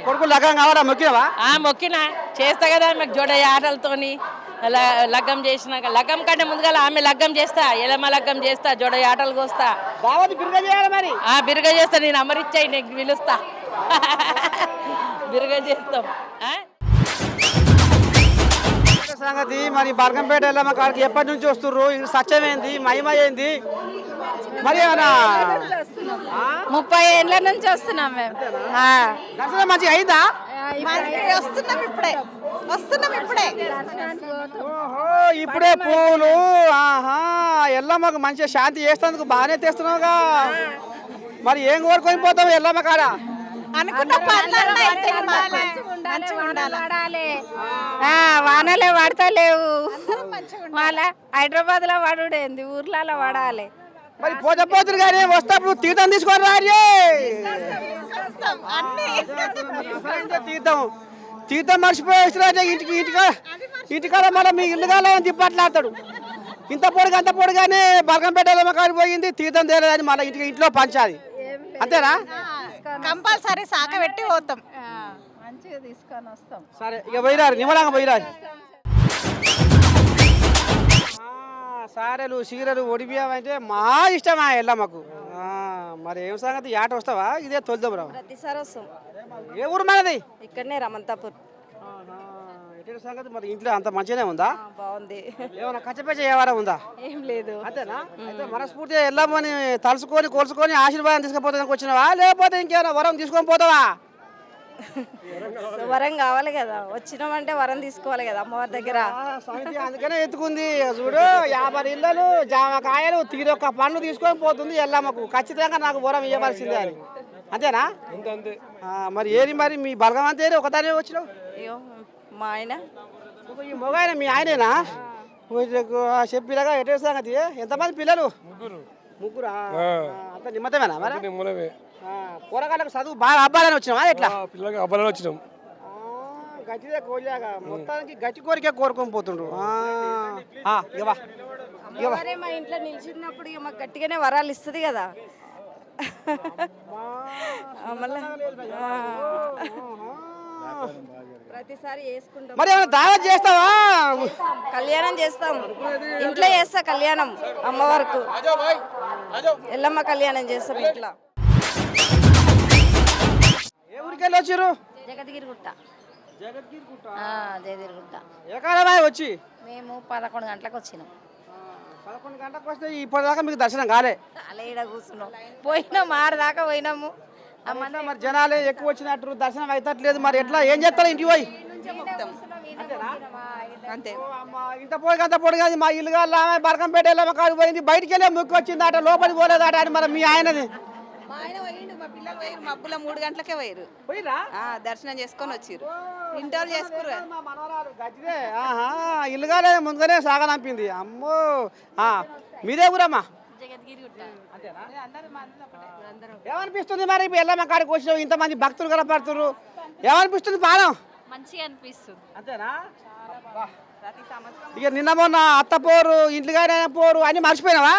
కొడుకు లగం కావాలా? మొక్కినవా? మొక్కినా చేస్తా కదా. మాకు జోడ ఆటలతోని లగ్గం చేసినాక, లగ్గం కంటే ముందుగా ఆమె లగ్గం చేస్తా, ఎలమ లగ్గం చేస్తా, జోడ ఆటలు కోస్తా, బిరుగ చేస్తా. నేను అమరిచ్చాయి, నీకు పిలుస్తా, బిరుగ చేస్తాం. సంగతి మరి బల్కంపేట ఎల్లమ్మ కాడికి ఎప్పటి నుంచి వస్తుర్రు? సత్యమేంది, మహిమ ఏంది? మరి ఏమన్నా 30 ఏళ్ళ నుంచి వస్తున్నాం మేము. దర్శనం మంచిగా అయిందా? ఇప్పుడే పూలు ఎల్లమ్మకు మంచిగా శాంతి చేస్తేందుకు బాగానే తెస్తున్నావుగా. మరి ఏం కోరుకొని పోతావు ఎల్లమ్మ కాడ? వానలే పడతలేవు, మళ్ళా హైదరాబాద్ లో పడుడేంది, ఊర్లలో పడాలి. మరి పోతురు కానీ వస్తాప్పుడు తీర్థం తీసుకొని రాజే. తీర్థం మర్చిపోయి వచ్చిన ఇంటికాడ మళ్ళీ మీ ఇల్లు కాలని తిప్పట్లాడతాడు. ఇంత పొడుగానే బల్కంపేట ఎల్లమ్మ కాడికి పోయింది, తీర్థం తేలేదని మళ్ళీ ఇంట్లో పంచాది. అంతేనా? కంపల్సరీ సాక పెట్టి పోతాం, మంచిగా తీసుకొని వస్తాం. సరే ఇక పోయిరారు, నిమ్మలంగా పోయిరారు. సారెలు చీరలు ఒడిబియ్యం అంటే మా ఇష్టమా ఎల్లమ్మకు. మరి ఏం సంగతి? ఆట వస్తావా? ఇదే తొలిదం. ప్రతిసారి వస్తాం. ఏ ఊరు మనది? ఇక్కడనే రమంతాపూర్. ఎటువంటి సంగతి? మరి ఇంట్లో అంత మంచిగానే ఉందా? బాగుంది. ఏమన్నా కచ్చపేచ వ్యవహారం ఉందా? ఏం లేదు. అంతేనా? అయితే మనస్ఫూర్తిగా ఎల్లమ్మని తలుసుకొని కోల్చుకొని ఆశీర్వాదం తీసుకుపోతానికి వచ్చినావా, లేకపోతే ఇంకేమైనా వరం తీసుకొని పోతావా? వరం కావాలి కదా, వచ్చినామంటే వరం తీసుకోవాలి కదా అమ్మవారి దగ్గర. అందుకనే ఎత్తుకుంది చూడు, 50 ఇళ్ళలు, జామకాయలు, తీరొక్క పండ్లు తీసుకొని పోతుంది ఎల్లమ్మకు. ఖచ్చితంగా నాకు వరం ఇవ్వవలసిందే అని. అంతేనా? మరి ఏది మరి మీ బలగం అంతే ఒకదానే వచ్చినావు? అయ్యో మా ఆయన ఈ మొగాయన మీ ఆయనేనా చెప్పిలాగా ఎటే సంగతి ఎంతమంది పిల్లలు ముగ్గురు అంత నిమ్మతమేనా మరి కూరగాయలకు చదువు బాగా అబ్బాలని వచ్చినావా ఎట్లా పిల్లలకి అబ్బాయిని వచ్చినాం గట్టిదే కోరిగా మొత్తానికి గట్టి కోరికే కోరుకొని పోతుండ్రు ఇవా అమ్మవారే మా ఇంట్లో నిలిచినప్పుడు ఇక మాకు గట్టిగానే వరాలు ఇస్తుంది కదా ప్రతిసారి వేసుకుంటాం. మరి ఏమైనా దావత్ చేస్తావా కళ్యాణం చేస్తాం, ఇంట్లో చేస్తా కళ్యాణం, అమ్మవారికి ఎల్లమ్మ కళ్యాణం చేస్తాం ఇంట్లో. ఏ ఊరికి వెళ్ళి వచ్చారు జగద్గిరిగుట్ట జగద్గిరిగుట్ట జగద్గిరిగుట్ట ఏ కాలమాయ వచ్చి మేము 11 గంటలకు వచ్చినాం. 11 గంటలకు వస్తే ఇప్పటిదాకా మీకు దర్శనం కాలే అలా ఈడ కూర్చున్నాం, పోయినాం 6 దాకా పోయినాము. మరి జనాలే ఎక్కువ వచ్చినట్టు దర్శనం అవుతట్లేదు, మరి ఎట్లా ఏం చేస్తారు ఇంటికి పోయి అంతే. ఇంత పొడిగా అంత పొడిగా మా ఇల్లుగా బలకంపేట వెళ్ళామ కాడు పోయింది, బయటికి వెళ్ళే ముక్కు వచ్చింది అట, లోపలికి పోలేదట అని మరి మీ ఆయనది మా ఆయన పోయిండు, మా పిల్లలు పోయారు, మబ్బుల 3 గంటలకే పోయారు, దర్శనం చేసుకొని వచ్చారు, ఇంటర్ చేసుకురు. ఇల్లుగా లేదు ముందుగానే సాగనంపింది. అమ్మో మీదే ఊరమ్మా ఏమనిపిస్తుంది మరి ఎల్లమ్మ కాడికి వచ్చినావు, ఇంతమంది భక్తులు కనపడుతున్నారు, ఏమనిపిస్తుంది పానం? మంచిగా అనిపిస్తుంది. అంతేనా? ఇక నిన్న మొన్న అత్త పోరు ఇంట్లోగానే పోరు అని మర్చిపోయినావా?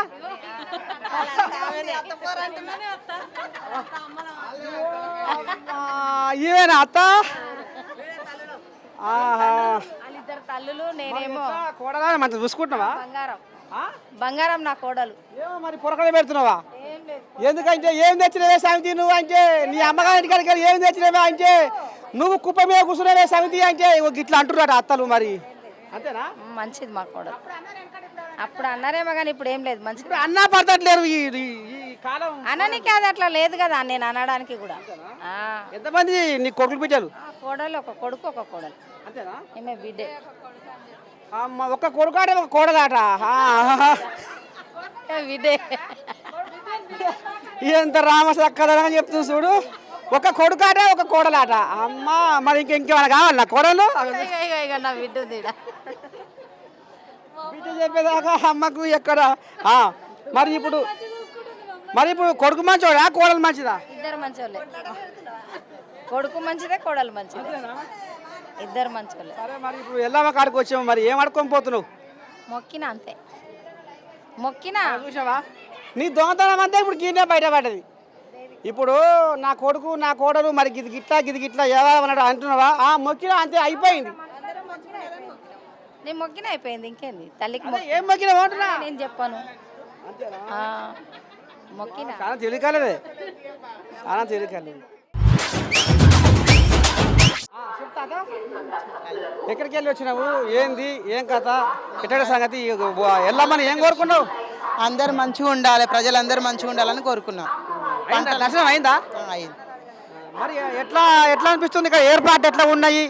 ఇవేనా అత్త? వాళ్ళిద్దరు తల్లులు, నేనేమో కోడలా మంచిగా చూసుకుంటున్నావా? బంగారం నా కోడలు. ఏమో మరి పొరకలు పెడుతున్నావా? ఎందుకంటే ఏం తెచ్చినవే సమితి నువ్వు అంటే, నీ అమ్మగారి కాడికి ఏం తెచ్చినవే అంటే, నువ్వు కుప్ప మీద కూర్చున్నావే సమితి అంటే ఇట్లా అంటున్నాడు అత్తలు. మరి అంతేనా? మంచిది మా కోడలు. అప్పుడు అన్నారేమో కానీ ఇప్పుడు ఏం లేదు, మంచిది. అన్నా పడతట్లేరు ఈ కాలం. అననికి అది అట్లా లేదు కదా, నేను అనడానికి కూడా. ఎంతమంది నీ కొడుకులు బిడ్డలు? కోడలు ఒక కొడుకు ఒక కోడలు. అంతేనా? ఏమే బిడ్డే. అమ్మ ఒక్క కొడుకాట ఒక కోడలాట. బిడ్డే ఎంత రామసక్కదని చెప్తుంది చూడు, ఒక కొడుకాట ఒక కోడలాట. అమ్మ మరి ఇంకేమైనా కావాలా కోడలు? నా బిడ్డ ఉంది బిడ్డ చెప్పేదాకా అమ్మకు ఎక్కడ. మరి ఇప్పుడు కొడుకు మంచోడా కోడలు మంచిదా? ఇద్దరు మంచోళ్ళే, కొడుకు మంచిదే కోడలు మంచిదే, ఇద్దరు మంచోళ్ళే. సరే మరి ఇప్పుడు ఎల్లమ్మ కాడికి వచ్చాము, మరి ఏం అడుకొని పోతున్నావు? మొక్కిన అంతే, మొక్కినా. చూసావా నీ దొంగతనం అంతా ఇప్పుడు గిన్నె బయటపడ్డది. ఇప్పుడు నా కొడుకు నా కోడలు మరి గిది గిట్లా ఎవరన్నాడు అంటున్నావా? మొక్కినా అంతే అయిపోయింది. నేను మొక్కిన అయిపోయింది, ఇంకేంది తల్లికి. ఏం మొక్కినా అంటున్నా నేను చెప్పాను, మొక్కిన. చాలా తెలియకలేదే, చాలా తెలియకలేదు. ఎక్కడికి వెళ్ళి వచ్చినావు? ఏంది ఏం కథ ఎక్కడ సంగతి? ఎల్లమ్మని ఏం కోరుకున్నావు? అందరు మంచిగా ఉండాలి, ప్రజలందరూ మంచిగా ఉండాలని కోరుకున్నాం. దర్శనం అయిందా? అయింది. మరి ఎట్లా అనిపిస్తుంది? ఇక్కడ ఏర్పాట్లు ఎట్లా ఉన్నాయి?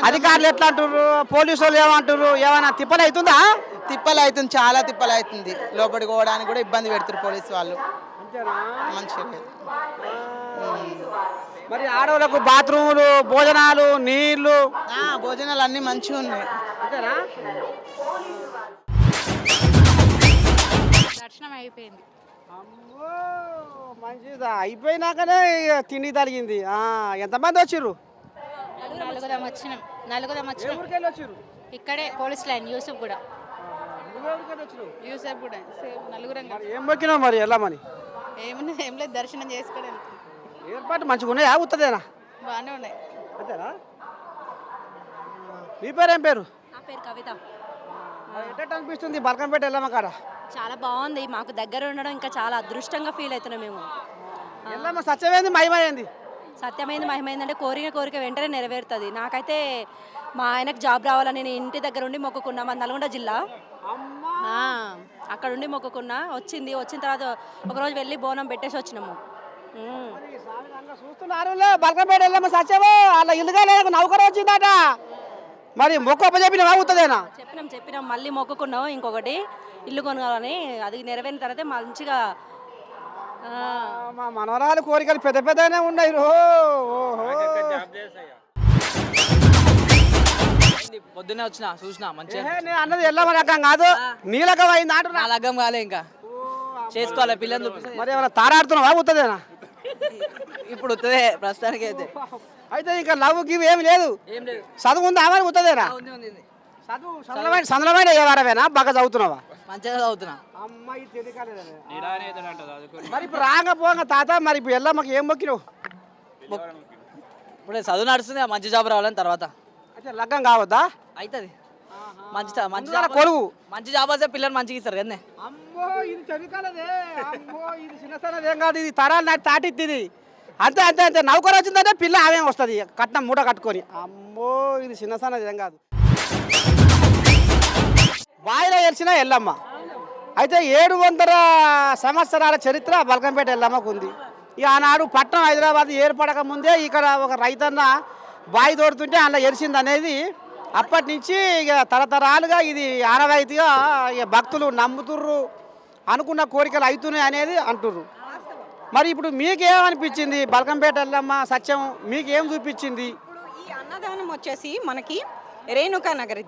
అధికారులు ఎట్లా అంటారు? పోలీసు వాళ్ళు ఏమంటారు? ఏమైనా తిప్పలు అవుతుందా? తిప్పలు అవుతుంది, చాలా తిప్పలు అవుతుంది. లోపలికి పోవడానికి కూడా ఇబ్బంది పెడతారు పోలీసు వాళ్ళు. మంచిగా లేదు. మరి ఆడవాళ్ళకు బాత్రూములు, భోజనాలు, నీళ్లు, భోజనాలు అన్నీ మంచిగా ఉన్నాయి. అంతేనా? దర్శనం అయిపోయింది. అమ్మో మంచిదా, అయిపోయినాకనే తిండి తలిగింది. ఎంతమంది వచ్చిర్రు? నలుగురం వచ్చినాం. ఊరికి వెళ్ళి వచ్చిర్రు? ఇక్కడే పోలీస్ లైన్ యూసుఫ్ కూడా. యూసఫ్ కూడా నలుగురం. ఏం మొక్కినావు మరి వెళ్ళమని? ఏం లేదు, దర్శనం చేసుకోవడానికి. ఏర్పాటు మంచిగా ఉన్నాయా? ఉత్తదేనా? బాగానే ఉన్నాయి. అంతేనా? మీ పేరు ఏం పేరు? నా పేరు కవిత. ఎట్లా అనిపిస్తుంది బల్కంపేట ఎల్లమ్మ కాడ? చాలా బాగుంది, మాకు దగ్గర ఉండడం ఇంకా చాలా అదృష్టంగా ఫీల్ అవుతున్నాం మేము. ఎల్లమ్మ సత్యమైంది మహిమైంది? సత్యమైంది మహిమైంది అంటే కోరిక వెంటనే నెరవేరుతుంది. నాకైతే మా ఆయనకు జాబ్ రావాలని నేను ఇంటి దగ్గర ఉండి మొక్కుకున్నా, మా నల్గొండ జిల్లా. అక్కడ ఉండి మొక్కుకున్నా, వచ్చిన తర్వాత ఒకరోజు వెళ్ళి బోనం పెట్టేసి వచ్చినాము. చూస్తున్నారు బల్కంపేట ఎల్లమ్మ సత్యమో అలా ఇల్లుగా లేదు, నౌకరు వచ్చిందట. మరి మొక్క చెప్పిన అవుతుందేనా? చెప్పినాం మళ్ళీ మొక్కుకున్నాం ఇంకొకటి ఇల్లు కొనాలని. అది నెరవేరిన తర్వాత మంచిగా మా మనవరాలు కోరికలు పెద్దనే ఉన్నాయి. పొద్దున్నే వచ్చిన చూసిన మంచిగా ఏహే, నేను అన్నది ఎల్లమ్మ రకం కాదు నీలకం అయింది అంటున్నా. నా లగ్గం కాలే ఇంకా చేసుకోవాలి పిల్లలు చూపిస్తే మరి ఏమైనా తారాడుతున్నావా ఉత్తదేనా? ఇప్పుడు వస్తుంది ప్రస్తుతానికి అయితే అయితే ఇంకా లవ్ గివ్ ఏమి లేదు, ఏం లేదు. చదువు ఉందా మరి ఉత్తదేనా? ఉంది ఉంది ఉంది. చదువు సందలమైన ఏ వారమేనా బాగా చదువుతున్నావా? మంచిగా చదువుతున్నా. అమ్మాయి మరి ఇప్పుడు రాగా పోగా తాత మరి ఇప్పుడు ఎల్లమ్మకి ఏం మొక్కినావు? ఇప్పుడు చదువు నడుస్తుంది మంచి జాబ్ రావాలని తర్వాత అయితే లగ్గం కావద్దా? అవుతుంది. మంచి మంచి ముందుగాల జాబ్ కొలువు. మంచి జాబ్ వస్తే పిల్లలు మంచిగా ఇస్తారు కదనే. అమ్మో ఇది చదికాలదే, అమ్మో ఇది చిన్నతనది ఏం కాదు, ఇది తరాలు నాటి తాటిద్ది ఇది. అంతే అంతే అంతే నౌకరు వచ్చిందంటే పిల్ల ఆమె వస్తుంది కట్నం మూట కట్టుకొని. అమ్మో ఇది చిన్నతనది ఏం కాదు. బాయిలో తెలిసిన ఎల్లమ్మ అయితే 700 సంవత్సరాల చరిత్ర బల్కంపేట ఎల్లమ్మకు ఉంది. ఇక ఆనాడు పట్నం హైదరాబాద్ ఏర్పడక ముందే ఇక్కడ ఒక రైతన్న బావి తోడుతుంటే అందులో ఎరిసింది అనేది అప్పటి నుంచి ఇక తరతరాలుగా ఇది ఆనవాయితీగా ఇక భక్తులు నమ్ముతుర్రు, అనుకున్న కోరికలు అవుతున్నాయి అనేది అంటుర్రు. మరి ఇప్పుడు మీకేమనిపించింది బల్కంపేట ఎల్లమ్మ సత్యం మీకేం చూపించింది? ఈ అన్నదానం వచ్చేసి మనకి రేణుకా నగర్,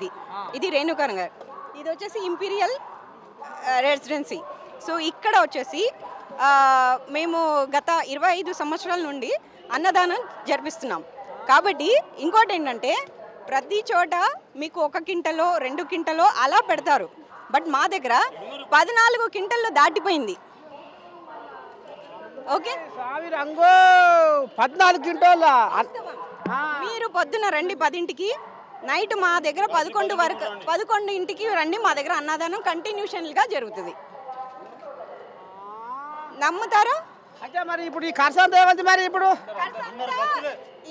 ఇది రేణుకా నగర్, ఇది వచ్చేసి ఇంపీరియల్ రెసిడెన్సీ. సో ఇక్కడ వచ్చేసి మేము గత 25 సంవత్సరాల నుండి అన్నదానం జరిపిస్తున్నాం. కాబట్టి ఇంకోటి ఏంటంటే ప్రతి చోట మీకు 1 క్వింటలో 2 క్వింటలో అలా పెడతారు, బట్ మా దగ్గర 14 క్వింటల్లో దాటిపోయింది. ఓకే, 14 క్వింటాల. మీరు పొద్దున రండి 10ంటికి, నైట్ మా దగ్గర 11 వరకు 11ంటికి రండి, మా దగ్గర అన్నదానం కంటిన్యూషన్గా జరుగుతుంది. నమ్ముతారా? అంటే మరి ఇప్పుడు ఈ ఖర్చంతా ఏమంది మరి ఇప్పుడు?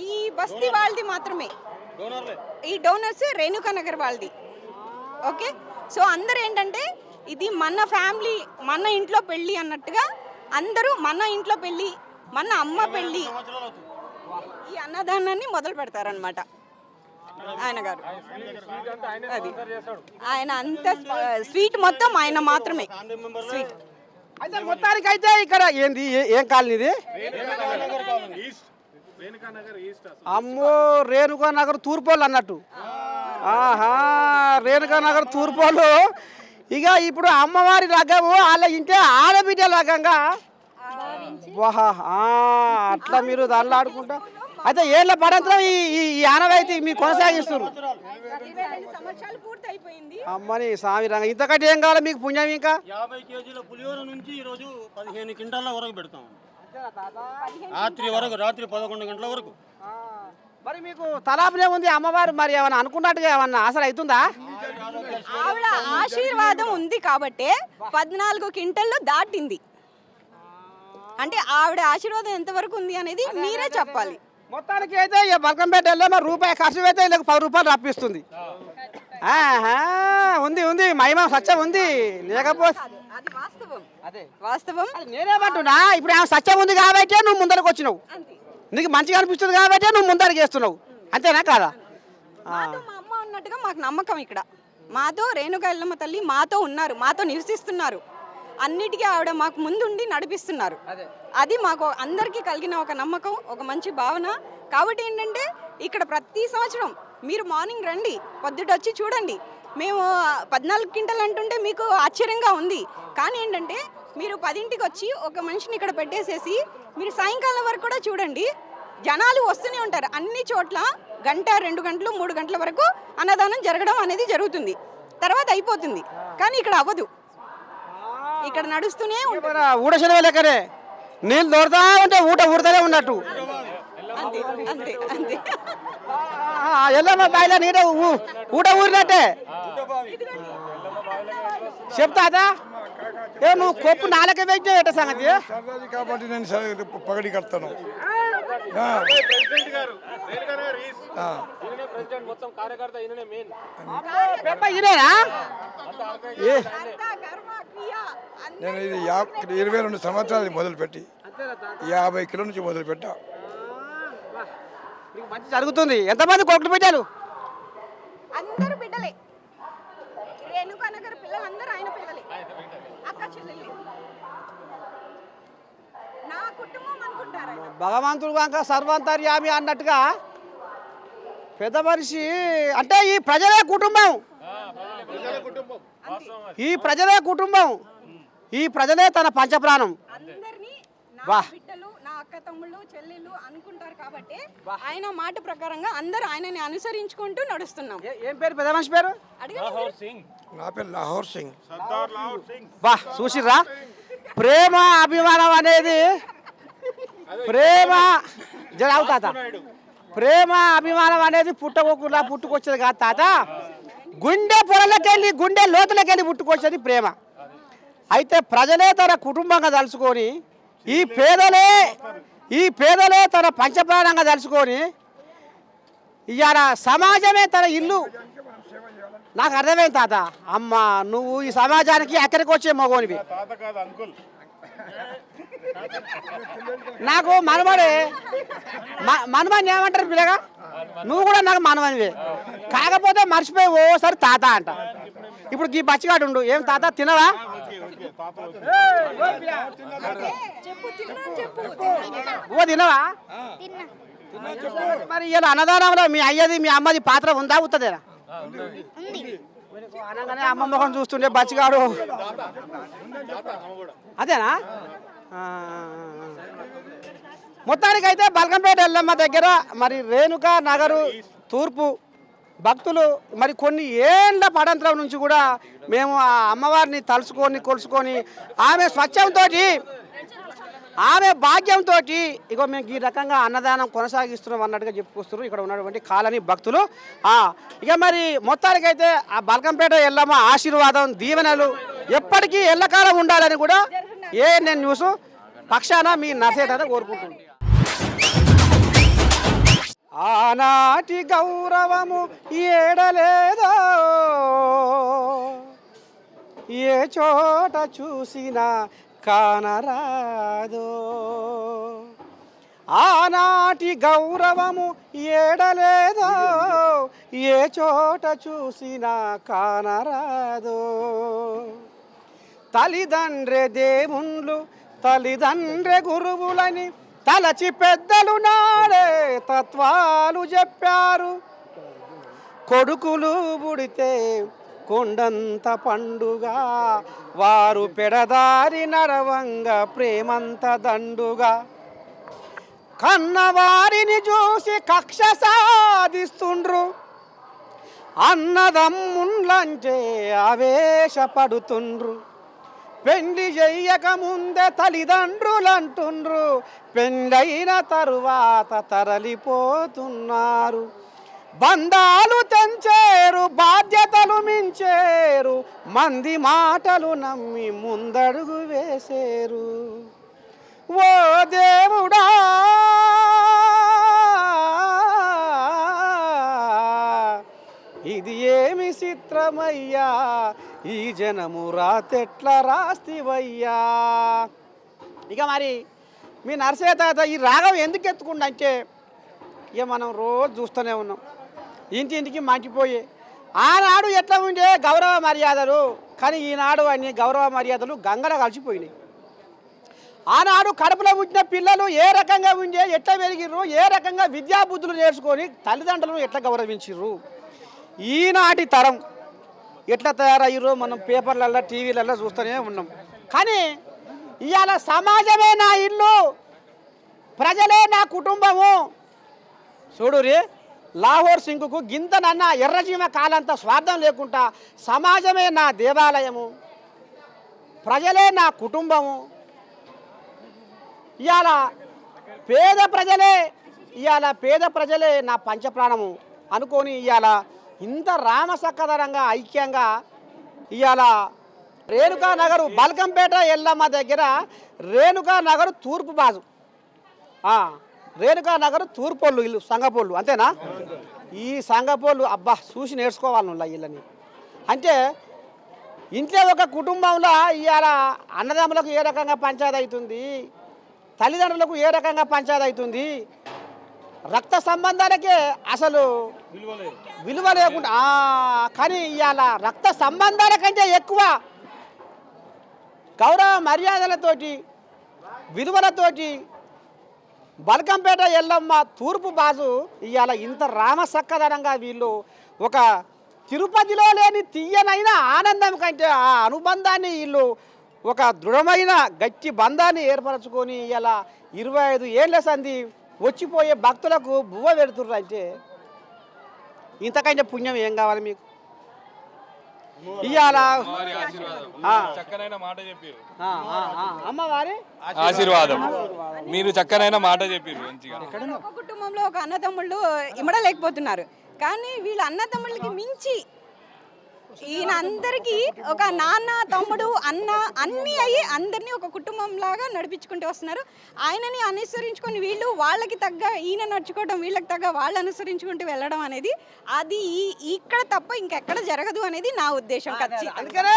ఈ బస్తీ వాళ్ళది మాత్రమే, ఈ డోనర్స్ రేణుకా నగర్ వాళ్ళది. ఓకే, సో అందరూ ఏంటంటే ఇది మన ఫ్యామిలీ మన ఇంట్లో పెళ్ళి అన్నట్టుగా అందరూ మన ఇంట్లో పెళ్ళి మన అమ్మ పెళ్ళి ఈ అన్నదానాన్ని మొదలు పెడతారనమాట ఆయన గారు. అది ఆయన అంత స్వీట్ మొత్తం ఆయన మాత్రమే స్వీట్. అయితే మొత్తానికి అయితే ఇక్కడ ఏంది ఏం కాలనీ ఇది? అమ్మో రేణుకా నగర్ తూర్పోళ్ళు అన్నట్టు. ఆహా రేణుకా నగర్ తూర్పోళ్ళు. ఇక ఇప్పుడు అమ్మవారి లగ్గము వాళ్ళ ఇంటే ఆడబిడ్డ లగ్గంగా అట్లా మీరు దానిలో ఆడుకుంటా. అయితే ఏళ్ళ పడంతరం ఈ ఆనవాయితీ మీరు కొనసాగిస్తారు. అమ్మని స్వామి రంగ ఇంతకంటే ఏం కావాలి మీకు పుణ్యం? ఇంకా 50 కేజీల పులిహోర నుంచి ఈరోజు 15 క్వింటాల వరకు పెడతాం. రాత్రి 11 గంటల వరకు. మరి మీకు తలాపునే ఉంది అమ్మవారు, మరి ఏమన్నా అనుకున్నట్టుగా ఏమన్నా ఆసర అవుతుందా? ఆవిడ ఆశీర్వాదం ఉంది కాబట్టి 14 క్వింటల్లో దాటింది. అంటే ఆవిడ ఆశీర్వాదం ఎంతవరకు ఉంది అనేది మీరే చెప్పాలి. మొత్తానికి అయితే ఇక బల్కంపేట వెళ్ళామో రూపాయి ఖర్చు అయితే ఇలా 10 రూపాయలు రప్పిస్తుంది. ఉంది ఉంది మహిమ సత్యం ఉంది. లేకపోతే అది వాస్తవం, వాస్తవం. నేనేమంటున్నా ఇప్పుడు ఆమె సత్యం ఉంది కాబట్టి నువ్వు ముందరకు వచ్చినావు, నీకు మంచిగా అనిపిస్తుంది కాబట్టి నువ్వు ముందరకు చేస్తున్నావు, అంతేనా కాదా? మాతో మా అమ్మ ఉన్నట్టుగా మాకు నమ్మకం. ఇక్కడ మాతో రేణుకా ఎల్లమ్మ తల్లి మాతో ఉన్నారు, మాతో నివసిస్తున్నారు. అన్నిటికీ ఆవిడ మాకు ముందుండి నడిపిస్తున్నారు. అది మాకు అందరికీ కలిగిన ఒక నమ్మకం, ఒక మంచి భావన. కాబట్టి ఏంటంటే ఇక్కడ ప్రతి సంవత్సరం మీరు మార్నింగ్ రండి, పొద్దుట వచ్చి చూడండి. మేము 14 క్వింటల్ అంటుంటే మీకు ఆశ్చర్యంగా ఉంది, కానీ ఏంటంటే మీరు 10ంటికి వచ్చి ఒక మనిషిని ఇక్కడ పెట్టేసేసి మీరు సాయంకాలం వరకు కూడా చూడండి, జనాలు వస్తూనే ఉంటారు. అన్ని చోట్ల 1, 2 గంటలు 3 గంటల వరకు అన్నదానం జరగడం అనేది జరుగుతుంది. తర్వాత అయిపోతుంది, కానీ ఇక్కడ అవ్వదు. ఇక్కడ నడుస్తూనే ఉంటారు. ఊడశనవ లెక్కనే నీళ్ళు దొరుకుతా ఉంటే ఊడతానే ఉన్నట్టు. అంతే అంతే అంతే. ఎల్లమ్మ బాయిలో నీట ఊరినట్టే చెప్తాదా? ఏ నువ్వు కొప్పు నాలుక పెట్టే ఎట్ట సంగతి? కాబట్టి నేను పగడి కడతాను. నేను ఇది 22 సంవత్సరాలు మొదలుపెట్టి 50 కిలో నుంచి మొదలు పెట్టా. మంచి జరుగుతుంది. ఎంతమంది కొడుకులు పెట్టారు? అందరూ బిడ్డలే. రేణుకా నగర్ పిల్లలందరూ ఆయన పిల్లలే, అక్క చెల్లెలే. నా కుటుంబం అనుకుంటారు. భగవంతుడు కాక సర్వంతర్యామి అన్నట్టుగా పెద్ద మనిషి అంటే ఈ ప్రజలే కుటుంబం, ఈ ప్రజలే కుటుంబం, ఈ ప్రజలే తన పంచప్రాణం. అందరినీ నా వా. బిడ్డలు నా అక్క తమ్ముళ్ళు చెల్లెళ్ళు అనుకుంటారు కాబట్టి ఆయన మాట ప్రకారంగా అందరూ ఆయనని అనుసరించుకుంటూ నడుస్తున్నాం. ఏం పేరు పెద్ద మనిషి పేరు? నా పేరు లాహోర్ సింగ్. బా చూసిర్రా, ప్రేమ అభిమానం అనేది ప్రేమ అభిమానం అనేది పుట్టకోకుండా పుట్టుకొచ్చేది కాదు తాత. గుండె పొరలకెళ్ళి గుండె లోతులకెళ్ళి పుట్టుకొచ్చేది ప్రేమ. అయితే ప్రజలే తన కుటుంబంగా తలుచుకొని ఈ పేదలే తన పంచప్రాణంగా తలుచుకొని ఇవాళ సమాజమే తన ఇల్లు. నాకు అర్థమైంది తాత. అమ్మ నువ్వు ఈ సమాజానికి ఎక్కడికి వచ్చే మగోనివి. నాకు మనవడే మనవాడిని ఏమంటారు పిల్లగా, నువ్వు కూడా నాకు మనవనివే. కాకపోతే మర్చిపోయి ఓసారి తాత అంట. ఇప్పుడు ఈ బచ్చిగాడు ఉండు, ఏం తాత తినవా? ఓ తినవా? మరి ఇలా అన్నదానంలో మీ అయ్యది మీ అమ్మది పాత్ర ఉందా ఉత్తదేనా? అనగానే అమ్మ మొహం చూస్తుండే బచ్చిగాడు అదేనా? మొత్తానికైతే బల్కంపేట ఎల్లమ్మ దగ్గర మరి రేణుకా నగరు తూర్పు భక్తులు మరి కొన్ని ఏళ్ళ పడంతరం నుంచి కూడా మేము ఆ అమ్మవారిని తలుచుకొని కొలుసుకొని ఆమె స్వచ్ఛంతో ఆమె భాగ్యంతో ఇగో మేము ఈ రకంగా అన్నదానం కొనసాగిస్తున్నాం అన్నట్టుగా చెప్పుకొస్తున్నారు ఇక్కడ ఉన్నటువంటి కాలనీ భక్తులు. ఇక మరి మొత్తానికైతే ఆ బల్కంపేట ఎల్లమ్మ ఆశీర్వాదం దీవెనలు ఎప్పటికీ ఎల్లకాలం ఉండాలని కూడా నేను న్యూస్ పక్షాన మీ నర్సేత కోరుకుంటున్నాను. ఆనాటి గౌరవము ఏడలేదో, ఏ చోట చూసినా కానరాదో. ఆనాటి గౌరవము ఏడలేదో, ఏ చోట చూసినా కానరాదో. తల్లిదండ్రే దేవుళ్ళు తల్లిదండ్రే గురువులని తలచి పెద్దలు నాడే తత్వాలు చెప్పారు. కొడుకులు పుడితే కొండంత పండుగ, వారు పెడదారి నడవంగా ప్రేమంత దండుగా. కన్నవారిని చూసి కక్ష సాధిస్తుండ్రు, అన్నదమ్ముళ్ళంటే ఆవేశపడుతుండ్రు. పెండ్లి చెయ్యక ముందే తల్లిదండ్రులు అంటుండ్రు, పెండ్లైన తరువాత తరలిపోతున్నారు. బంధాలు తెంచేరు, బాధ్యతలు మించేరు, మంది మాటలు నమ్మి ముందడుగు వేసేరు. ఓ దేవుడా ఇది ఏమి చిత్రమయ్యా, ఈ జనము రాతెట్ల రాస్తివయ్యా. ఇక మరి మీ నరసేత ఈ రాగం ఎందుకు ఎత్తుకుండంటే ఇక మనం రోజు చూస్తూనే ఉన్నాం, ఇంటింటికి మంచిపోయి. ఆనాడు ఎట్లా ఉండే గౌరవ మర్యాదలు, కానీ ఈనాడు అన్ని గౌరవ మర్యాదలు గంగలో కలిసిపోయినాయి. ఆనాడు కడుపులో పుట్టిన పిల్లలు ఏ రకంగా ఉండే, ఎట్లా పెరిగిర్రు, ఏ రకంగా విద్యాబుద్ధులు నేర్చుకొని తల్లిదండ్రులను ఎట్లా గౌరవించిర్రు. ఈనాటి తరం ఎట్లా తయారయ్యారో మనం పేపర్లలో టీవీలలో చూస్తూనే ఉన్నాం. కానీ ఇవాళ సమాజమే నా ఇల్లు, ప్రజలే నా కుటుంబము. చూడురి లాహోర్ సింగ్కు గింతనన్న ఎర్రజీమ కాలంత స్వార్థం లేకుండా సమాజమే నా దేవాలయము, ప్రజలే నా కుటుంబము. ఇవాళ పేద ప్రజలే నా పంచప్రాణము అనుకొని ఇవాళ ఇంత రామసక్కదరంగా ఐక్యంగా ఇవాళ రేణుకా నగరు బల్కంపేట ఎల్లమ్మ దగ్గర రేణుకా నగరు తూర్పు బాజు, రేణుకా నగరు తూర్పోళ్ళు ఇల్లు సంగపోళ్ళు అంతేనా? ఈ సంగపోళ్ళు అబ్బా చూసి నేర్చుకోవాలి నువ్వు ఇళ్ళని. అంటే ఇంట్లో ఒక కుటుంబంలో ఇవాళ అన్నదమ్ములకు ఏ రకంగా పంచాయతీ అవుతుంది, తల్లిదండ్రులకు ఏ రకంగా పంచాయతీ అవుతుంది, రక్త సంబంధాలకే అసలు విలువ లేకుండా. కానీ ఇవాళ రక్త సంబంధాల కంటే ఎక్కువ గౌరవ మర్యాదలతోటి విలువలతోటి బల్కంపేట ఎల్లమ్మ తూర్పు బాజు ఇవాళ ఇంత రామసక్కదనంగా వీళ్ళు ఒక తిరుపతిలో లేని తీయనైన ఆనందం కంటే ఆ అనుబంధాన్ని వీళ్ళు ఒక దృఢమైన గట్టి బంధాన్ని ఏర్పరచుకొని ఇలా 25 ఏళ్ల సంధి వచ్చిపోయే భక్తులకు బువ్వ పెడుతుర్రు అంటే ఇంతకంటే పుణ్యం ఏం కావాలి మీకు? ఇవాళ చక్కనైన మాట చెప్పారు, అమ్మవారి ఆశీర్వాదం. మీరు చక్కనైన మాట చెప్పారు మంచిగా. ఒక కుటుంబంలో ఒక అన్నదమ్ముళ్ళు ఇమడలేకపోతున్నారు, కానీ వీళ్ళ అన్నదమ్ముళ్ళకి మించి ఈయన అందరికీ ఒక నాన్న తమ్ముడు అన్న అన్నీ అయ్యి అందరినీ ఒక కుటుంబం లాగా నడిపించుకుంటూ వస్తున్నారు. ఆయనని అనుసరించుకొని వీళ్ళు వాళ్ళకి తగ్గ ఈయన నడుచుకోవడం, వీళ్ళకి తగ్గ వాళ్ళు అనుసరించుకుంటూ వెళ్ళడం అనేది అది ఇక్కడ తప్ప ఇంకెక్కడ జరగదు అనేది నా ఉద్దేశం. అందుకనే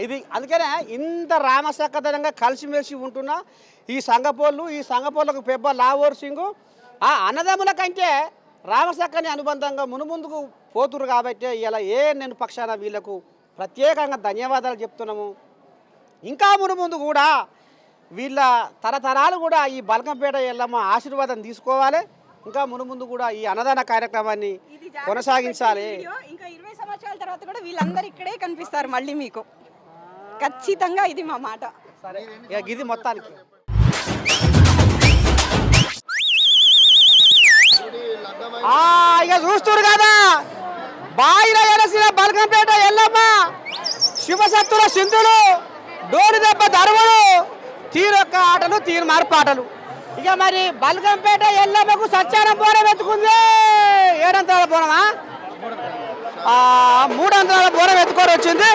ఇది అందుకనే ఇంత రామసక్కదనంగా కలిసిమెలిసి ఉంటున్నా ఈ సంఘపోళ్ళకు పెబ్బ లావోర్ సింగ్ ఆ అన్నదమ్ముల కంటే రామసక్కని అనుబంధంగా మునుముందుకు పోతురు కాబట్టి ఇలా నేను పక్షాన వీళ్ళకు ప్రత్యేకంగా ధన్యవాదాలు చెప్తున్నాము. ఇంకా మునుముందు కూడా వీళ్ళ తరతరాలు కూడా ఈ బల్కంపేట ఎల్లమ్మ ఆశీర్వాదం తీసుకోవాలి. ఇంకా మునుముందు కూడా ఈ అన్నదాన కార్యక్రమాన్ని కొనసాగించాలి. ఇంకా 20 సంవత్సరాల తర్వాత కూడా వీళ్ళందరూ ఇక్కడే కనిపిస్తారు మళ్ళీ మీకు, ఖచ్చితంగా ఇది మా మాట. ఇది మొత్తానికి ఇక చూస్తున్నారు కదా, బాయిల ఎలసిన బల్కంపేట ఎల్లమ్మ శివశక్తుల సింధులు, డోలు దెబ్బ దరువులు, తీరొక్క ఆటలు తీరు మార్పు ఆటలు. ఇక మరి బల్కంపేట ఎల్లమ్మకు సత్యానం బోనం ఎత్తుకుంది. 7 అంతరాల బోనమా 3 అంతరాల బోనం ఎత్తుకొని వచ్చింది.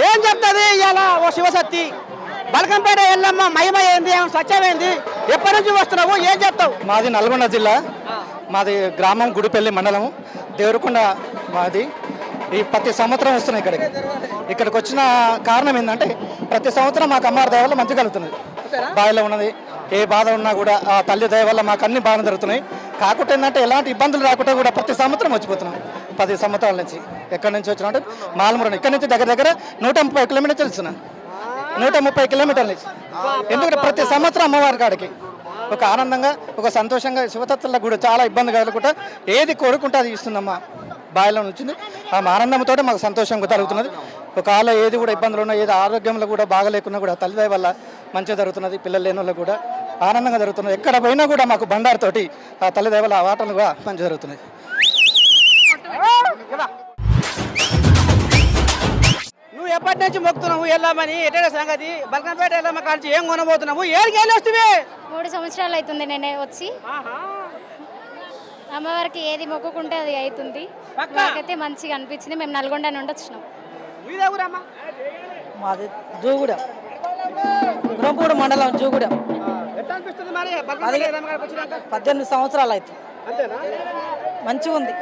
ఏం చెప్తుంది ఇవాళ ఓ శివశక్తి? బల్కంపేట ఎల్లమ్మ మహిమ ఏంది, సత్యం ఏంది, ఎప్పటి నుంచి వస్తున్నావు, ఏం చెప్తావు? మాది నల్గొండ జిల్లా, మాది గ్రామం గుడిపల్లి మండలం దేవరకొండ మాది. ఈ ప్రతి సంవత్సరం వస్తున్నాయి ఇక్కడికి వచ్చిన కారణం ఏంటంటే ప్రతి సంవత్సరం మాకు అమ్మవారి దయ వల్ల మంచి కలుగుతున్నది. బావిలో ఉన్నది ఏ బాధ ఉన్నా కూడా ఆ తల్లి దయ వల్ల మాకు అన్ని బాగా జరుగుతున్నాయి. కాకుండా ఏంటంటే ఎలాంటి ఇబ్బందులు రాకుండా కూడా ప్రతి సంవత్సరం వచ్చిపోతున్నాం. 10 సంవత్సరాల నుంచి ఎక్కడి నుంచి వచ్చినా అంటే మాలమూరు ఇక్కడ నుంచి దగ్గర 130 కిలోమీటర్లు తెలుస్తున్నా, 130 కిలోమీటర్లు. ఎందుకంటే ప్రతి సంవత్సరం అమ్మవారి కాడికి ఒక ఆనందంగా ఒక సంతోషంగా శివతత్తులకు కూడా చాలా ఇబ్బంది కలుగుకుంటా ఏది కోరుకుంటే అది ఇస్తుందమ్మా. బావిలో వచ్చింది ఆ ఆనందంతో మాకు సంతోషంగా జరుగుతున్నది. ఒకవేళ ఏది కూడా ఇబ్బందులు ఉన్నా, ఏది ఆరోగ్యంలో కూడా బాగలేకున్నా కూడా తల్లిదయ వల్ల మంచిగా జరుగుతున్నది. పిల్లలు లేని వాళ్ళకు కూడా ఆనందంగా జరుగుతున్నది. ఎక్కడ పోయినా కూడా మాకు బండారుతోటి ఆ తల్లిదయ వల్ల ఆ ఆటలు కూడా మంచిగా జరుగుతున్నాయి. నువ్వు ఎప్పటి నుంచి మొక్కుతున్నావు వెళ్ళామని? ఎట్లా సంగతి? బల్కంపేట వెళ్ళామ కాల్చి ఏం కొనబోతున్నావు? ఏడికి వెళ్ళి వస్తుంది? 3 సంవత్సరాలు అవుతుంది నేనే వచ్చి. అమ్మవారికి ఏది మొక్కుకుంటే అది అవుతుంది. మాకైతే మంచిగా అనిపించింది. మేము నల్గొండ నుండి వచ్చినాం. మాది జూగూడ, గురంపూడి మండలం జూగూడ. 18 సంవత్సరాలు అవుతుంది. మంచిగా ఉంది.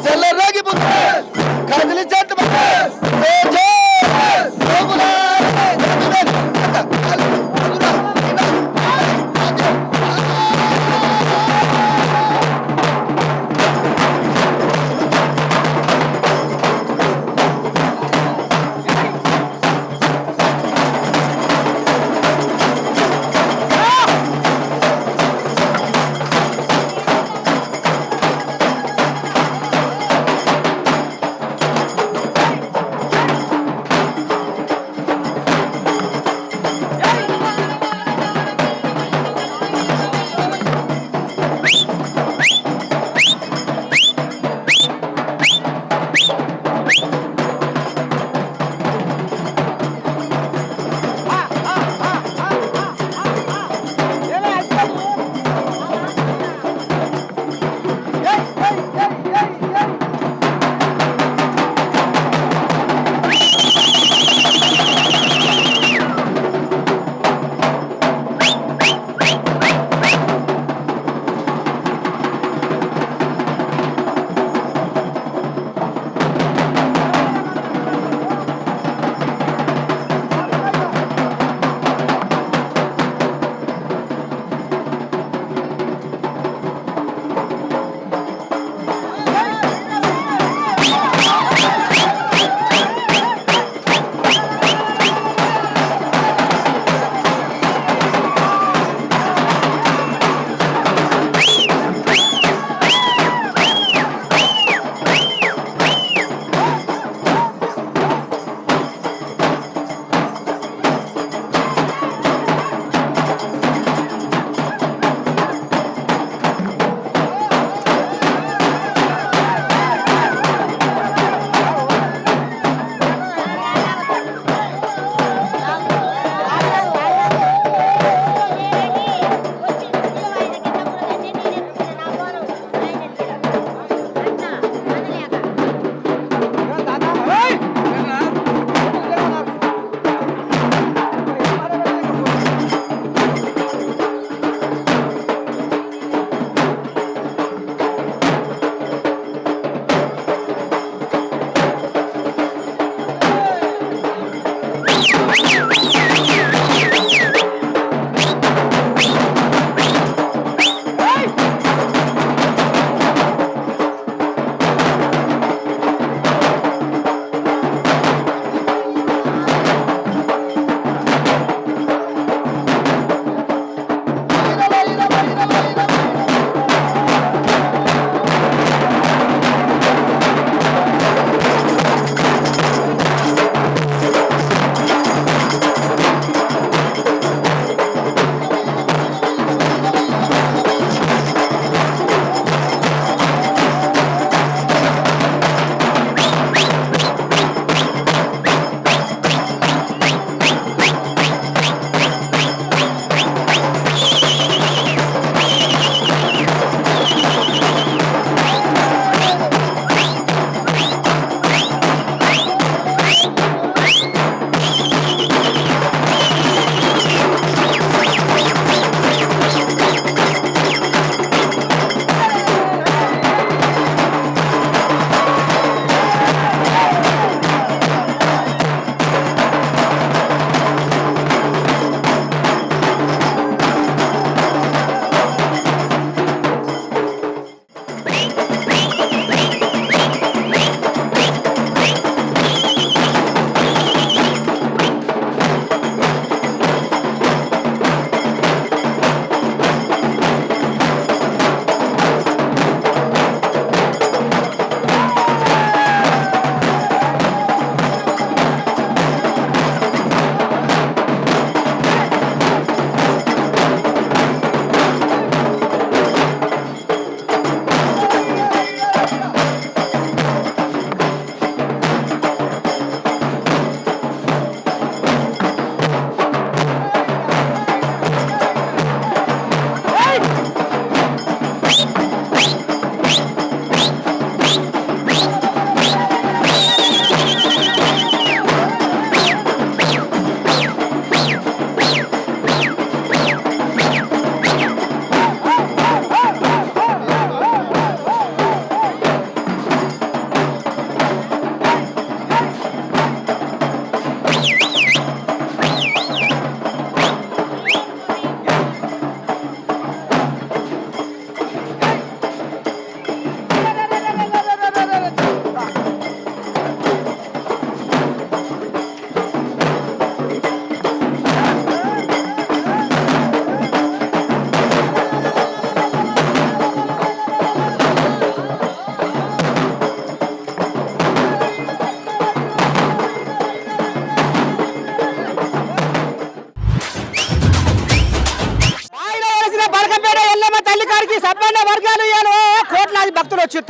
చెల్లరాగి కదిలి చెట్టు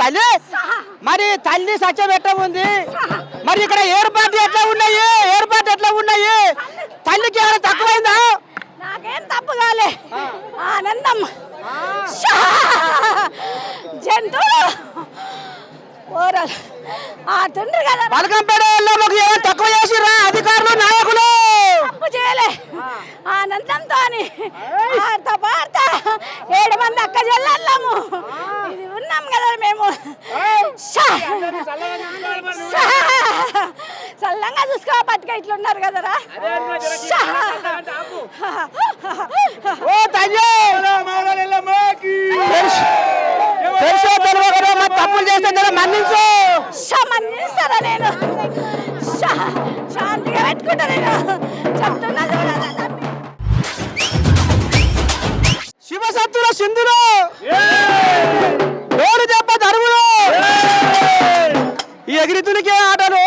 తల్లి మరి తల్లి సత్యమెట్ట ఉంది మరి ఇక్కడ ఏర్పాట్లు ఎట్లా ఉన్నాయి తల్లికి ఏమైనా తక్కువైందా? నాకేం తప్పు కాలే ఆనందం జంతువులు ఆడుతుండ్రు కదా. బల్కంపేటలో మాకు ఏమైనా తక్కువ చేసిర్రా అధికారులు నాయకులు? తప్పు చేయలే ఆనందంతో ఆడతా పాడతా 7 మంది అక్క చెల్లెళ్ళము ఇది ఉన్నాం కదా మేము. చల్లంగా చూసుకో బతిక ఇట్లున్నారు కదరా. ఓ తల్లి తెలుసో తెలియదు మరి తప్పులు చేస్తే మన్నించు. మన్నిస్తారా? నేను శాంతిగా పెట్టుకుంటా. నేను చెప్తున్నా శివసత్తుల సింధులు నోరు దెబ్బ దరువులు ఈ ఎగిరితునికే ఆటలు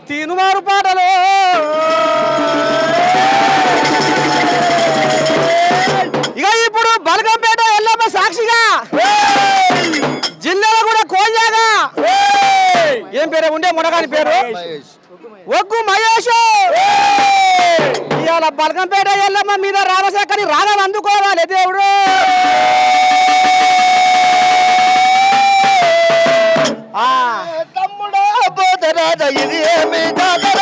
తీనుమారు పాటలు ఇక ఇప్పుడు బల్కంపేట ఎల్లమ్మ సాక్షిగా జిల్లాలో కూడా కోల్యాగా ఏం పేరు ఉండే మునగాని పేరు ఒగ్గు మహేష్. ఇవాళ బల్కంపేట ఎల్లమ్మ మీద రామశేఖరి రాగం అందుకోవాలి దేవుడు. తమ్ముడా పోతరాజ ఇది ఏమి జాతర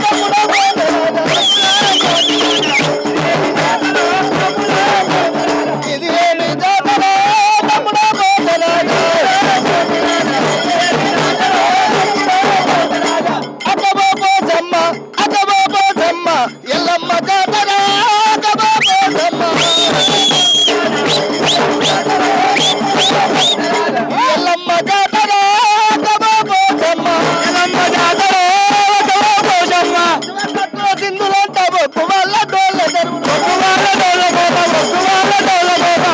తమ్ముడా ఇది ఏమి జాతర తమ్ముడా పోతరాజ అతబోజమ్మ ఎల్లమ్మ జాతర అతబోజమ్మ ఎల్లమ్మ జాతర అతబోజమ్మ ఎల్లమ్మ జాతర అతబోజమ్మ సింధులంట బొక్కు వాళ్ళ డోళ్ళ దరువు బొక్కు వాళ్ళ డోళ్ళ గోప బొక్కు వాళ్ళ డోళ్ళ గోప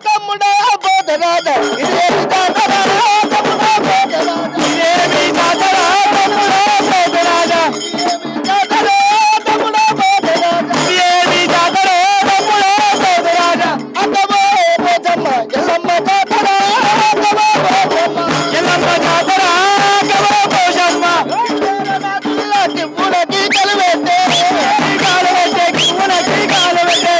తమ్ముడా పోతరాజ ఇదేమి జాతర తమ్ముడా పోతరాజ ఇదేమి జాతర తమ్ముడా పోతరాజ జాతర తమ్ముడా పోతరాజ ఇదేమి జాతర తమ్ముడా పోతరాజ అత్తమో పోచమ్మ ఎల్లమ్మ జాతర అత్తమో పోచమ్మ ఎల్లమ్మ జాతర అత్తమో పోచమ్మ కిప్పుడకి కలువెట్టే కాలువెట్టే కిప్పుడకి కాలువెట్టే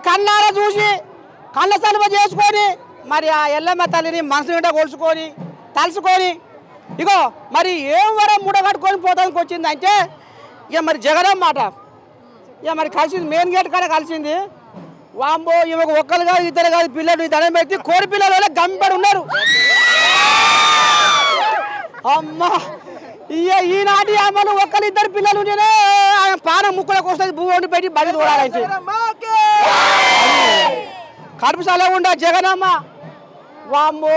కన్నారా చూసి కళ్ళ సలువ చేసుకొని మరి ఆ ఎల్లమ్మ తల్లిని మనసు నిండా కొలుచుకొని తలుసుకొని ఇగో మరి ఏం వరం ముడగట్టుకొని పోతానికి వచ్చింది అంటే ఇక మరి జగనమ్మ మాట ఇక మరి కలిసింది మెయిన్ గేట్ కాడ కలిసింది. వాంబో ఈమెకు ఒక్కరు కాదు ఇద్దరు కాదు పిల్లలు దండం పెట్టి కోడి పిల్లలు గంపెడు ఉన్నారు. అమ్మా ఈనాటి అమ్మలు ఒక్కరు ఇద్దరు పిల్లలు ఉంటేనే ఆయన పానం ముక్కలకు వస్తుంది భూ వండి పెట్టి బయట చూడాలంటే కడుపుసాల ఉండ జగనమ్మ. వామ్మో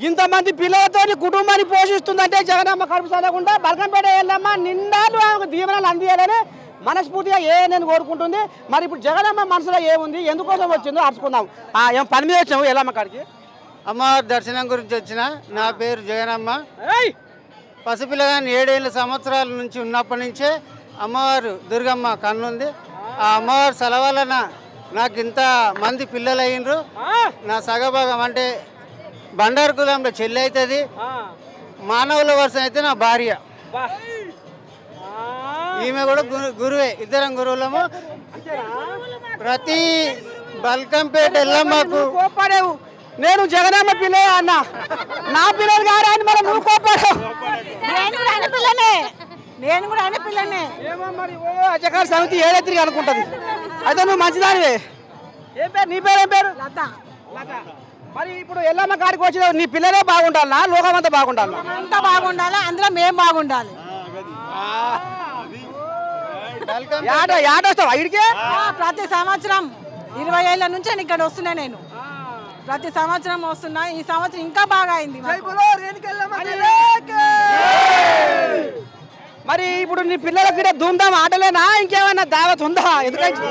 ఇంతమంది పిల్లలతో కుటుంబాన్ని పోషిస్తుందంటే జగనమ్మ కడుపుసాలకుండా బల్కంపేట ఎల్లమ్మ నిండాలు ఆమెకు దీవెనలు అందియాలని మనస్ఫూర్తిగా నేను కోరుకుంటుంది. మరి ఇప్పుడు జగనమ్మ మనసులో ఏముంది ఎందుకోసం వచ్చిందో అరుచుకుందాం. ఏం పని మీద వచ్చాము ఎల్లమ్మ కాడికి? అమ్మవారి దర్శనం గురించి వచ్చిన. నా పేరు జగనమ్మ. పసిపిల్లగాని 7 సంవత్సరాల నుంచి ఉన్నప్పటి నుంచే అమ్మవారు దుర్గమ్మ కన్నుంది. ఆ అమ్మవారి సెలవులన నాకు ఇంత మంది పిల్లలు అయినరు. నా సగభాగం అంటే బండారు కులంలో చెల్లి అవుతుంది, మానవుల వరుస అయితే నా భార్య. ఈమె కూడా గురువే, ఇద్దరం గురువులము. ప్రతి బల్కంపేట ఎల్లమ్మకు కోపాడేవు. నేను జగనమ్మ పిల్ల అన్న, నా పిల్లలు కాదు అని మనం నువ్వు కోపాడేవు. నేను కూడా ఆయన పిల్లనే, నేను కూడా ఆయన పిల్లనే. ఏమో మరి ఓ అజకార సమితి ఏడెత్తిరి అనుకుంటది. అయితే నువ్వు మంచిదానివే. ఏం పేరు, నీ పేరు ఏం పేరు? లత. మరి ఇప్పుడు ఎల్లమ్మ కాడికి వచ్చిన నీ పిల్లలే బాగుండాలా, లోకం అంతా బాగుండాలా? అంతా బాగుండాలి, అందులో మేము బాగుండాలి. యాడొస్తావా ఇడికే? ప్రతి సంవత్సరం 20 ఏళ్ళ నుంచి నేను ఇక్కడ వస్తున్నా. నేను ప్రతి సంవత్సరం వస్తున్నా. ఈ సంవత్సరం ఇంకా బాగా అయింది. మరి ఇప్పుడు నీ పిల్లలకి కూడా ధూమ్ధాం ఆటలేనా, ఇంకేమైనా దావత్ ఉందా? ఎందుకంటే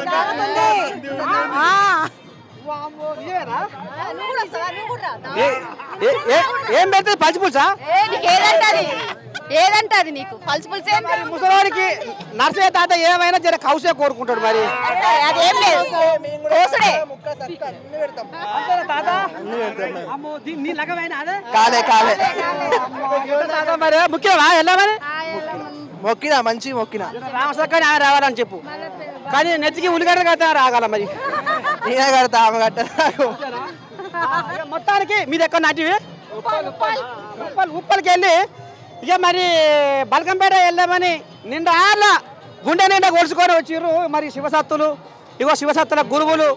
ఏం పెడితే పచ్చి పులుసా? ఏదంటే అది నీకు పల్స్ పుల్సే. ముసలివాడికి నర్సయ్య తాత ఏమైనా జర కౌసే కోరుకుంటాడు. మరి అదేం లేదు, కాలే కాలే మరి ముఖ్యమా వెళ్ళమని మొక్కినా, మంచి మొక్కినా. రామసక్కని ఆమె రావాలని చెప్పు, కానీ నెత్తికి ఉల్లిగడ్డ కట్ట రాగాల. మరి నేనే కడతా, ఆమె కట్ట. మొత్తానికి మీది ఎక్కడ నాటివి? ఉప్పలకి వెళ్ళి ఇక మరి బల్కంపేట వెళ్దామని నిండా గుండె నిండా కొలుచుకొని వచ్చిర్రు మరి శివసత్తులు. ఇగో శివసత్తుల గురువులు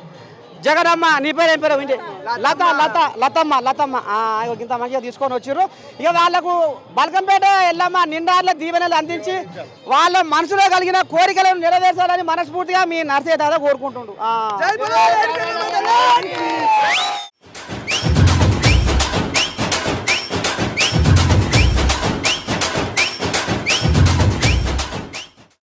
జగనమ్మ. నీ పేరు ఏం పేరు? లతమ్మ. ఇంత మంచిగా తీసుకొని వచ్చిర్రు. ఇక వాళ్ళకు బల్కంపేట ఎల్లమ్మ నిండార్ల దీవెనలు అందించి వాళ్ళ మనసులో కలిగిన కోరికలను నెరవేర్చాలని మనస్ఫూర్తిగా మీ నర్సయ్య దాదా కోరుకుంటుండు.